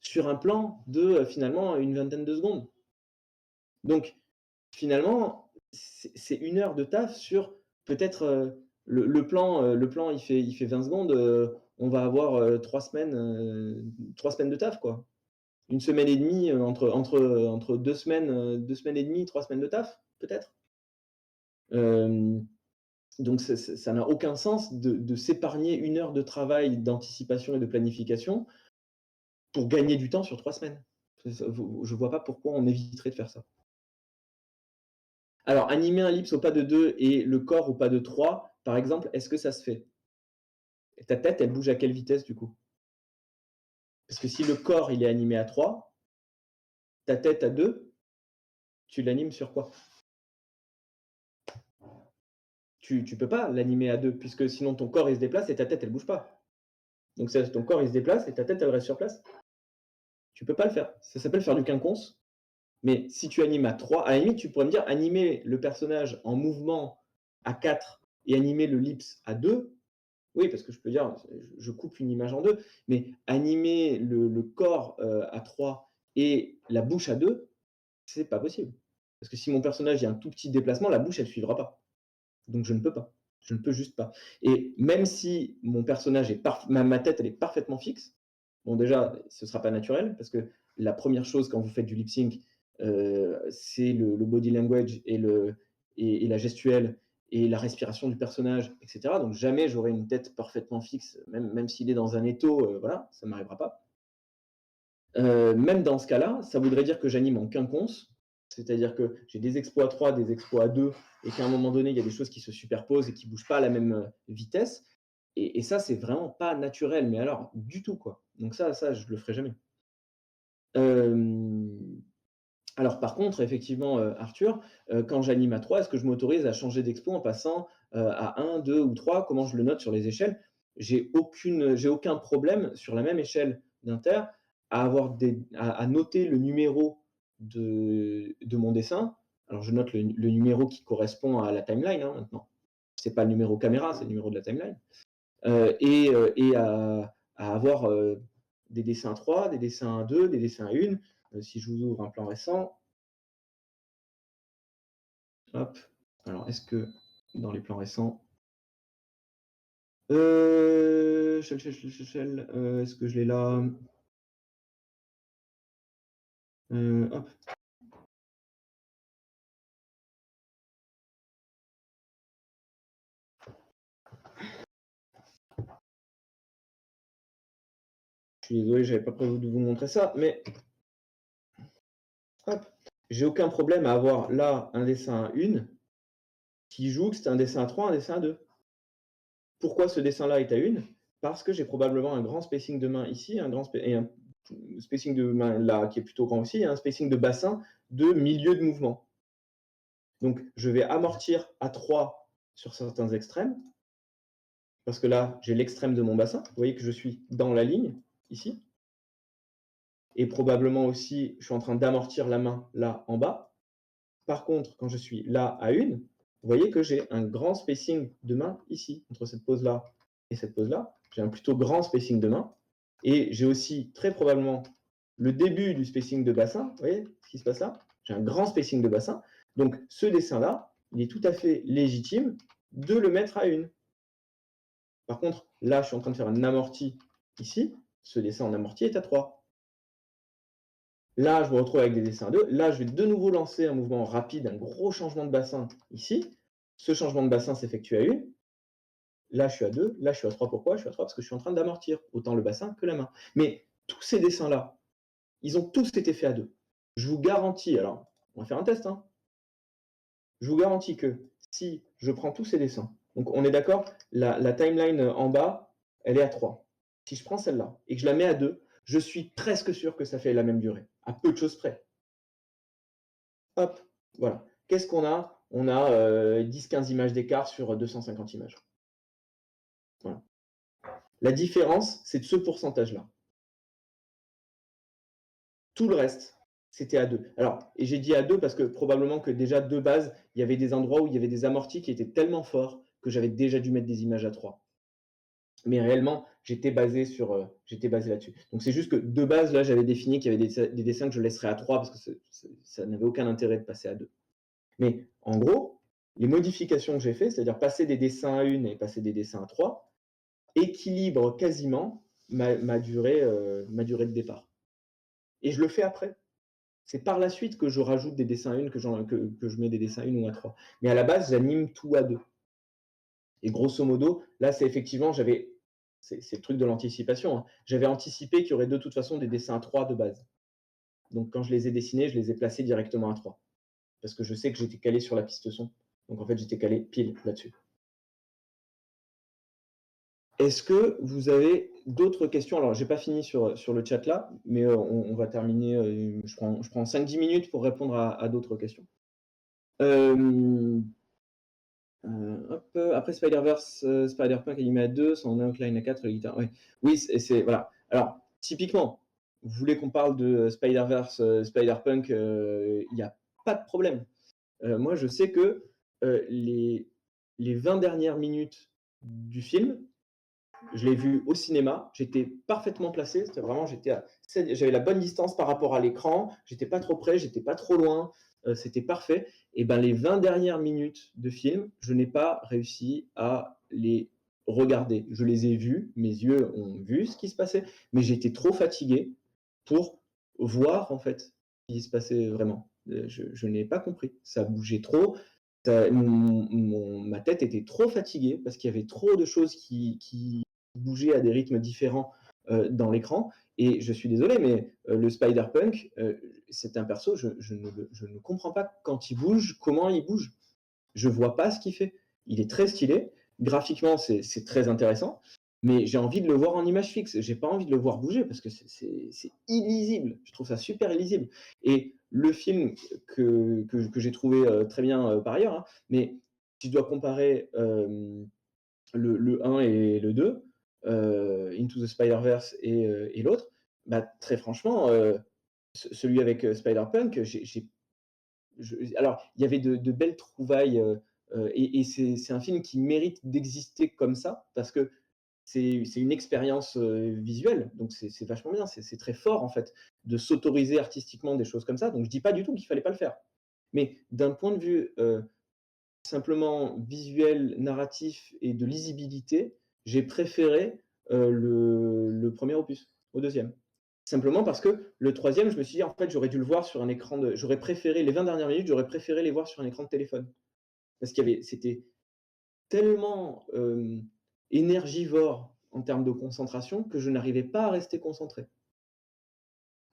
sur un plan de, finalement, une vingtaine de secondes. Donc finalement, c'est 1 heure de taf sur peut-être, le plan il fait 20 secondes, on va avoir, 3 semaines de taf, quoi. 1 semaine et demie, entre 2 semaines, 2 semaines et demie, 3 semaines de taf, peut-être? Hem, donc ça n'a aucun sens de s'épargner 1 heure de travail d'anticipation et de planification pour gagner du temps sur 3 semaines. Je vois pas pourquoi on éviterait de faire ça. Alors, animer un lips au pas de 2 et le corps au pas de 3, par exemple, est-ce que ça se fait? Et ta tête, elle bouge à quelle vitesse du coup? Parce que si le corps, il est animé à 3, ta tête à 2, tu l'animes sur quoi? Tu peux pas l'animer à 2 puisque sinon ton corps, il se déplace et ta tête, elle bouge pas. Donc ça, ton corps, il se déplace et ta tête, elle reste sur place. Tu peux pas le faire. Ça s'appelle faire du quinconce, mais si tu animes à 3, à la limite, tu pourrais me dire: «Animer le personnage en mouvement à 4 et animer le lips à 2». Oui, parce que je peux dire, je coupe une image en 2, mais animer le corps, à 3 et la bouche à 2, c'est pas possible. Parce que si mon personnage, il y a un tout petit déplacement, la bouche, elle suivra pas. Donc je ne peux pas. Je ne peux juste pas. Et même si mon personnage est ma tête, elle est parfaitement fixe, bon déjà, ce sera pas naturel parce que la première chose quand vous faites du lip sync, c'est le body language et la gestuelle et la respiration du personnage, et cetera. Donc jamais j'aurai une tête parfaitement fixe, même s'il est dans un étau, voilà, ça m'arrivera pas. Même dans ce cas-là, ça voudrait dire que j'anime en quinconce, c'est-à-dire que j'ai des expos à 3, des expos à 2, et qu'à un moment donné, il y a des choses qui se superposent et qui bougent pas à la même, vitesse, et ça, c'est vraiment pas naturel, mais alors du tout, quoi. Donc ça, je le ferai jamais. Hem, alors par contre, effectivement, Arthur, quand j'anime à 3, est-ce que je m'autorise à changer d'expo en passant, à 1, 2 ou 3? Comment je le note sur les échelles? J'ai aucun problème sur la même échelle d'Inter à noter le numéro de mon dessin. Alors je note le numéro qui correspond à la timeline, hein, maintenant. C'est pas le numéro caméra, c'est le numéro de la timeline. Et à avoir, des dessins à 3, des dessins à 2, des dessins à 1. Si je vous ouvre un plan récent, hop, alors est-ce que dans les plans récents, est-ce que je l'ai là? Hop, je suis désolé, j'avais pas prévu de vous montrer ça, mais hop, j'ai aucun problème à avoir là un dessin à 1 qui joue que c'est un dessin à 3, un dessin à 2. Pourquoi ce dessin-là est à 1? Parce que j'ai probablement un grand spacing de main ici, et un spacing de main là qui est plutôt grand aussi, et un spacing de bassin de milieu de mouvement. Donc je vais amortir à 3 sur certains extrêmes, parce que là, j'ai l'extrême de mon bassin. Vous voyez que je suis dans la ligne, ici. Et probablement aussi, je suis en train d'amortir la main là en bas. Par contre, quand je suis là à 1, vous voyez que j'ai un grand spacing de main ici, entre cette pose-là et cette pose-là. J'ai un plutôt grand spacing de main. Et j'ai aussi très probablement le début du spacing de bassin. Vous voyez ce qui se passe là? J'ai un grand spacing de bassin. Donc ce dessin-là, il est tout à fait légitime de le mettre à 1. Par contre, là, je suis en train de faire un amorti ici. Ce dessin en amorti est à 3. Là, je me retrouve avec des dessins à 2. Là, je vais de nouveau lancer un mouvement rapide, un gros changement de bassin ici. Ce changement de bassin s'effectue à 1. Là, je suis à 2. Là, je suis à 3. Pourquoi? Je suis à 3 parce que je suis en train d'amortir autant le bassin que la main. Mais tous ces dessins-là, ils ont tous été faits à 2. Je vous garantis, alors, on va faire un test, hein. Je vous garantis que si je prends tous ces dessins, donc on est d'accord, la timeline en bas, elle est à 3. Si je prends celle-là et que je la mets à 2, je suis presque sûr que ça fait la même durée, à peu de choses près. Hop, voilà. Qu'est-ce qu'on a? On a 10-15 images d'écart sur 250 images. Voilà. La différence, c'est de ce pourcentage-là. Tout le reste, c'était à 2. Alors, et j'ai dit à 2 parce que probablement que déjà de base, il y avait des endroits où il y avait des amortis qui étaient tellement forts que j'avais déjà dû mettre des images à 3. Mais réellement, j'étais basé là-dessus. Donc c'est juste que de base, là, j'avais défini qu'il y avait des dessins que je laisserais à 3 parce que ça n'avait aucun intérêt de passer à 2. Mais en gros, les modifications que j'ai faites, c'est-à-dire passer des dessins à 1 et passer des dessins à 3, équilibrent quasiment ma durée de départ. Et je le fais après. C'est par la suite que je rajoute des dessins à 1, que je mets des dessins à 1 ou à 3. Mais à la base, j'anime tout à 2. Et grosso modo, là, c'est effectivement, c'est le truc de l'anticipation, hein. J'avais anticipé qu'il y aurait de toute façon des dessins à 3 de base. Donc quand je les ai dessinés, je les ai placés directement à 3. Parce que je sais que j'étais calé sur la piste son. Donc en fait, j'étais calé pile là-dessus. Est-ce que vous avez d'autres questions? Alors, j'ai pas fini sur le chat là, mais on va terminer. Je prends 5-10 minutes pour répondre à d'autres questions. Hop, après Spider-Verse, Spider-Punk animé à 2, son outline à 4, la guitare. Ouais. Oui, voilà. Alors, typiquement, vous voulez qu'on parle de Spider-Verse, Spider-Punk, il n'y a pas de problème. Moi, je sais que les 20 dernières minutes du film, je l'ai vu au cinéma, j'étais parfaitement placé, c'était vraiment, j'avais la bonne distance par rapport à l'écran, j'étais pas trop près, j'étais pas trop loin, c'était parfait. Et ben les 20 dernières minutes de film, je n'ai pas réussi à les regarder. Je les ai vus, mes yeux ont vu ce qui se passait, mais j'étais trop fatigué pour voir, en fait, ce qui se passait vraiment. Je n'ai pas compris. Ça bougeait trop, ça ma tête était trop fatiguée parce qu'il y avait trop de choses qui bougeaient à des rythmes différents, dans l'écran et je suis désolé, mais le Spider-Punk, c'est un perso, je ne comprends pas quand il bouge, comment il bouge. Je vois pas ce qu'il fait. Il est très stylé, graphiquement, c'est très intéressant, mais j'ai envie de le voir en image fixe. J'ai pas envie de le voir bouger parce que c'est illisible. Je trouve ça super illisible et le film que j'ai trouvé, très bien, par ailleurs, hein, mais si je dois comparer, le 1 et le 2, Into the Spider-Verse et l'autre, bah, très franchement, celui avec, Spider-Punk, alors, il y avait de belles trouvailles, et c'est un film qui mérite d'exister comme ça, parce que c'est une expérience, visuelle, donc c'est vachement bien, c'est très fort, en fait, de s'autoriser artistiquement des choses comme ça, donc je dis pas du tout qu'il fallait pas le faire. Mais d'un point de vue, simplement visuel, narratif et de lisibilité, j'ai préféré, le 1er opus au deuxième. Simplement parce que le troisième, je me suis dit: «En fait, j'aurais dû le voir sur un écran de» j'aurais préféré les 20 dernières minutes, j'aurais préféré les voir sur un écran de téléphone. Parce qu'il y avait c'était tellement, énergivore en termes de concentration que je n'arrivais pas à rester concentré.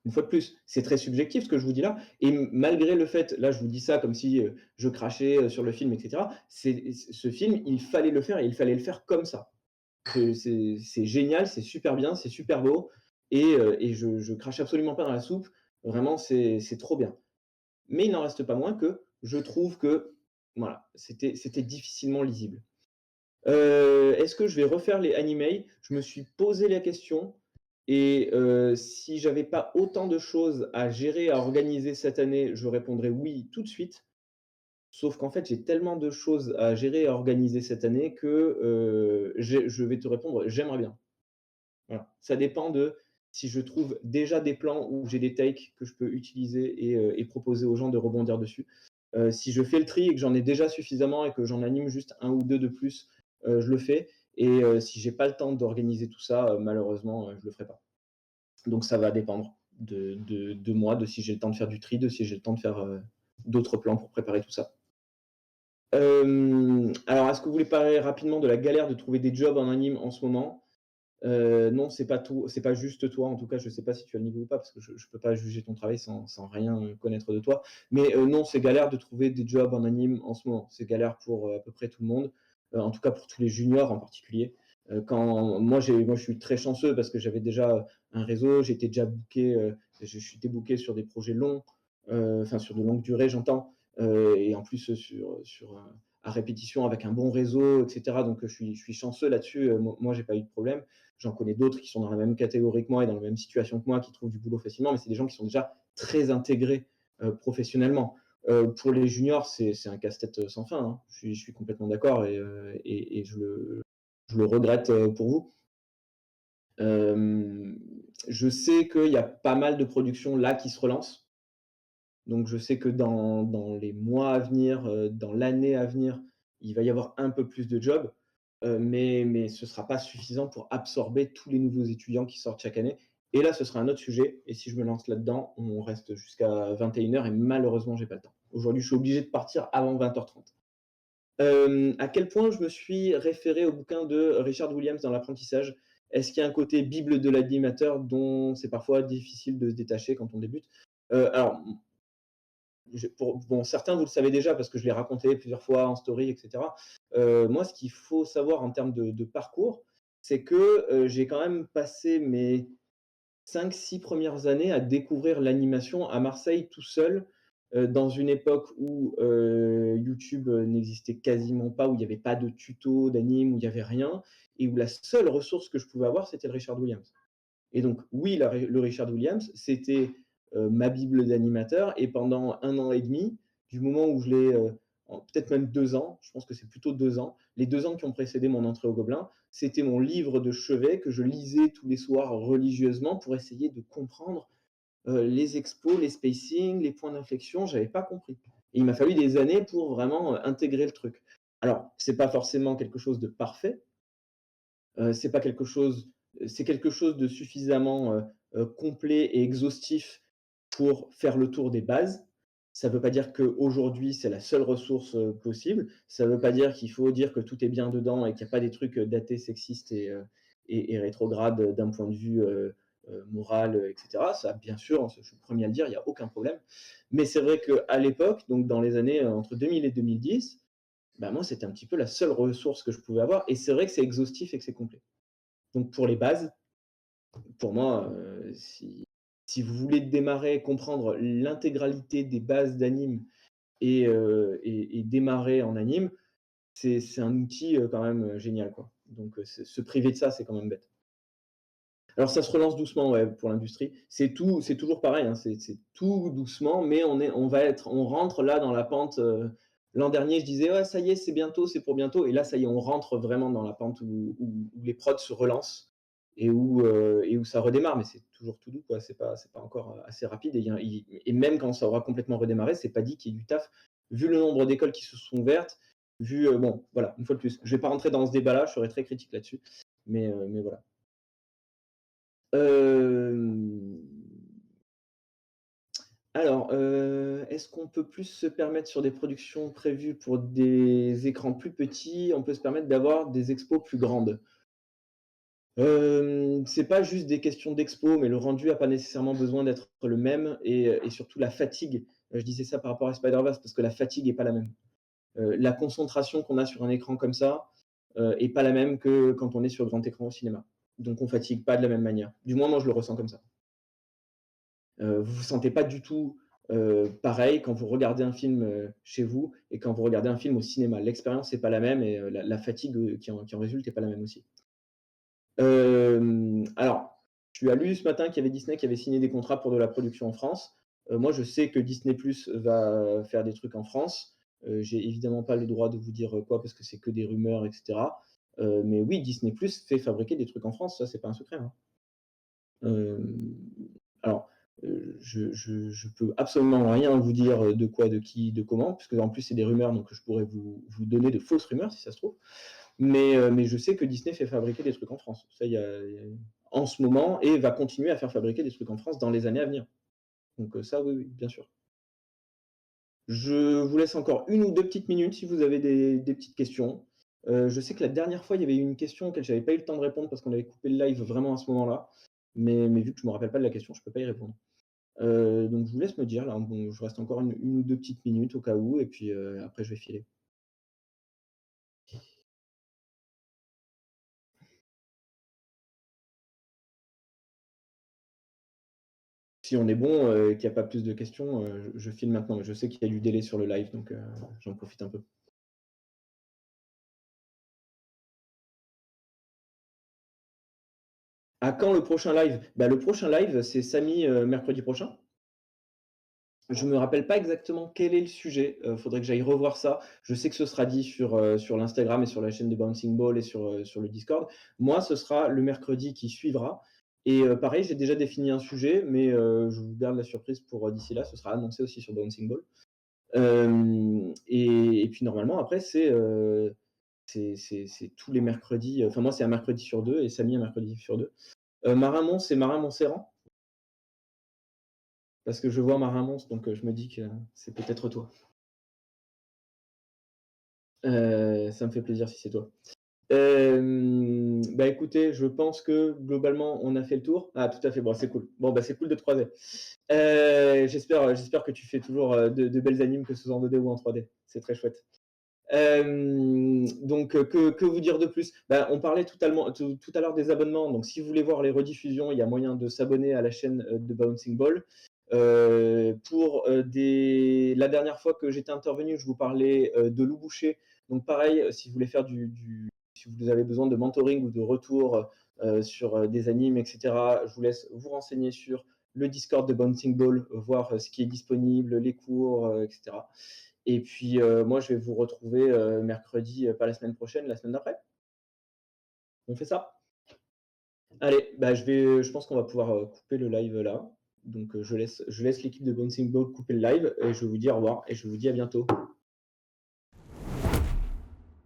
Une fois de plus, c'est très subjectif ce que je vous dis là et malgré le fait là, je vous dis ça comme si, je crachais, sur le film et cetera. Ce film, il fallait le faire et il fallait le faire comme ça. C'est génial, c'est super bien, c'est super beau et je crache absolument pas dans la soupe. Vraiment, c'est trop bien. Mais il n'en reste pas moins que je trouve que, voilà, c'était difficilement lisible. Est-ce que je vais refaire les animés? Je me suis posé la question et si j'avais pas autant de choses à gérer, à organiser cette année, je répondrais «oui» tout de suite. Sauf qu'en fait, j'ai tellement de choses à gérer et à organiser cette année que, je vais te répondre: «J'aimerais bien». Voilà. Ça dépend de si je trouve déjà des plans où j'ai des takes que je peux utiliser et proposer aux gens de rebondir dessus. Si je fais le tri et que j'en ai déjà suffisamment et que j'en anime juste un ou 2 de plus, je le fais et si j'ai pas le temps d'organiser tout ça, malheureusement, je le ferai pas. Donc ça va dépendre de moi, de si j'ai le temps de faire du tri, de si j'ai le temps de faire, d'autres plans pour préparer tout ça. Alors est-ce que vous voulez parler rapidement de la galère de trouver des jobs en anime en ce moment? Non, c'est pas juste toi, en tout cas, je sais pas si tu as le niveau ou pas, parce que je peux pas juger ton travail sans rien, connaître de toi. Mais, non, c'est galère de trouver des jobs en anime en ce moment. C'est galère pour, à peu près tout le monde, en tout cas pour tous les juniors en particulier. Quand moi je suis très chanceux parce que j'avais déjà, un réseau, j'étais déjà booké, je suis booké sur des projets longs, enfin sur de longue durée j'entends, et en plus, à répétition avec un bon réseau et cetera. Donc, je suis chanceux là-dessus, moi j'ai pas eu de problème. J'en connais d'autres qui sont dans la même catégorie que moi et dans la même situation que moi, qui trouvent du boulot facilement, mais c'est des gens qui sont déjà très intégrés, professionnellement. Pour les juniors, c'est un casse-tête, sans fin, hein. Je suis complètement d'accord et je le regrette, pour vous. Hem, je sais qu'il y a pas mal de productions là qui se relancent. Donc je sais que dans les mois à venir, dans l'année à venir, il va y avoir un peu plus de jobs, mais ce ne sera pas suffisant pour absorber tous les nouveaux étudiants qui sortent chaque année et là, ce sera un autre sujet et si je me lance là-dedans, on reste jusqu'à 21:00 et malheureusement, j'ai pas le temps. Aujourd'hui, je suis obligé de partir avant 20:30. À quel point je me suis référé au bouquin de Richard Williams dans l'apprentissage? Est-ce qu'il y a un côté bible de l'animateur dont c'est parfois difficile de se détacher quand on débute? Alors pour bon, certains, vous le savez déjà parce que je l'ai raconté plusieurs fois en story et cetera. Moi, ce qu'il faut savoir en termes de parcours, c'est que, j'ai quand même passé mes 5-6 premières années à découvrir l'animation à Marseille tout seul, dans une époque où, YouTube, n'existait quasiment pas, où il y avait pas de tuto d'anime, où il y avait rien et où la seule ressource que je pouvais avoir, c'était le Richard Williams. Et donc oui, le Richard Williams, c'était, ma bible d'animateur et pendant 1 an et demi, du moment où je l'ai, peut-être même 2 ans, je pense que c'est plutôt 2 ans, les 2 ans qui ont précédé mon entrée au Gobelin, c'était mon livre de chevet que je lisais tous les soirs religieusement pour essayer de comprendre, les expos, les spacings, les points d'inflexion, j'avais pas compris et il m'a fallu des années pour vraiment, intégrer le truc. Alors, c'est pas forcément quelque chose de parfait, c'est pas quelque chose c'est quelque chose de suffisamment, complet et exhaustif pour faire le tour des bases. Ça ne veut pas dire qu'aujourd'hui, c'est la seule ressource, possible. Ça ne veut pas dire qu'il faut dire que tout est bien dedans et qu'il y a pas des trucs, datés, sexistes et rétrogrades, d'un point de vue, moral, et cetera. Ça, bien sûr, hein, je suis le premier à le dire, il y a aucun problème. Mais c'est vrai qu'à l'époque, donc dans les années, entre 2000 et 2010, bah, moi, c'était un petit peu la seule ressource que je pouvais avoir et c'est vrai que c'est exhaustif et que c'est complet. Donc pour les bases, pour moi, si vous voulez démarrer, comprendre l'intégralité des bases d'anime et démarrer en anime, c'est un outil, quand même, génial, quoi. Donc se priver de ça, c'est quand même bête. Alors ça se relance doucement, ouais, pour l'industrie. C'est toujours pareil, hein, c'est tout doucement, mais on rentre là dans la pente, l'an dernier, je disais: «Ouais, ça y est, c'est bientôt, c'est pour bientôt» et là, ça y est, on rentre vraiment dans la pente où les prods se relancent et où ça redémarre, mais c'est toujours tout doux, quoi. C'est pas encore, assez rapide et même quand ça aura complètement redémarré, c'est pas dit qu'il y ait du taf. Vu le nombre d'écoles qui se sont ouvertes, bon, voilà, une fois de plus, je vais pas rentrer dans ce débat-là, je serai très critique là-dessus, mais voilà. Hem, alors, est-ce qu'on peut plus se permettre sur des productions prévues pour des écrans plus petits, on peut se permettre d'avoir des expos plus grandes? C'est pas juste des questions d'expo, mais le rendu a pas nécessairement besoin d'être le même et surtout la fatigue. Je disais ça par rapport à Spider-Verse parce que la fatigue est pas la même. La concentration qu'on a sur un écran comme ça, est pas la même que quand on est sur grand écran au cinéma. Donc on fatigue pas de la même manière. Du moins moi je le ressens comme ça. Vous vous sentez pas du tout, pareil quand vous regardez un film, chez vous et quand vous regardez un film au cinéma. L'expérience est pas la même et la fatigue, qui en résulte est pas la même aussi. Alors, tu as lu ce matin qu'il y avait Disney qui avait signé des contrats pour de la production en France. Moi, je sais que Disney+ va faire des trucs en France. J'ai évidemment pas le droit de vous dire, quoi parce que c'est que des rumeurs et cetera. Mais oui, Disney+ fait fabriquer des trucs en France, ça, c'est pas un secret, hein. Hem, alors, je peux absolument rien vous dire, de quoi, de qui, de comment, puisque en plus c'est des rumeurs, donc je pourrais vous donner de fausses rumeurs si ça se trouve. Mais je sais que Disney fait fabriquer des trucs en France. Ça, il y a en ce moment et va continuer à faire fabriquer des trucs en France dans les années à venir. Donc ça, oui, oui, bien sûr. Je vous laisse encore une ou 2 petites minutes si vous avez des petites questions. Je sais que la dernière fois, il y avait eu une question auquel j'avais pas eu le temps de répondre parce qu'on avait coupé le live vraiment à ce moment-là. Mais vu que je me rappelle pas de la question, je peux pas y répondre. Donc je vous laisse me dire là, bon, je reste encore une ou 2 petites minutes au cas où et puis, après je vais filer. Si on est bon, et qu'il y a pas plus de questions, je file maintenant. Mais je sais qu'il y a du délai sur le live donc, j'en profite un peu. À quand le prochain live? Bah, le prochain live, c'est samedi, mercredi prochain. Je me rappelle pas exactement quel est le sujet, faudrait que j'aille revoir ça. Je sais que ce sera dit sur l'Instagram et sur la chaîne de Bouncing Ball et sur le Discord. Moi, ce sera le mercredi qui suivra et pareil, j'ai déjà défini un sujet, mais je vous garde la surprise pour, d'ici là, ce sera annoncé aussi sur Bouncing Ball. Et puis normalement après c'est tous les mercredis, enfin moi c'est un mercredi sur 2 et Samy un mercredi sur 2. Marin c'est Marin Montserrat? Parce que je vois Marin Mons donc je me dis que c'est peut-être toi. Ça me fait plaisir si c'est toi. Bah, écoutez, je pense que globalement on a fait le tour. Ah tout à fait, bon c'est cool. Bon, bah, c'est cool de te croiser. J'espère que tu fais toujours, de belles animes, que ce soit en 2D ou en 3D. C'est très chouette. Donc, que vous dire de plus? Bah, on parlait tout à l'heure des abonnements, donc si vous voulez voir les rediffusions, il y a moyen de s'abonner à la chaîne, de Bouncing Ball. Pour, des la dernière fois que j'étais intervenu, je vous parlais, de Loup Boucher. Donc pareil, si vous voulez faire si vous avez besoin de mentoring ou de retour, sur, des animes et cetera, je vous laisse vous renseigner sur le Discord de Bouncing Ball, voir, ce qui est disponible, les cours, et cetera. Et puis, moi, je vais vous retrouver, mercredi, pas la semaine prochaine, la semaine d'après. On fait ça? Allez, bah, je pense qu'on va pouvoir, couper le live là. Donc, je laisse l'équipe de Bouncing Ball couper le live et je vous dis au revoir et je vous dis à bientôt.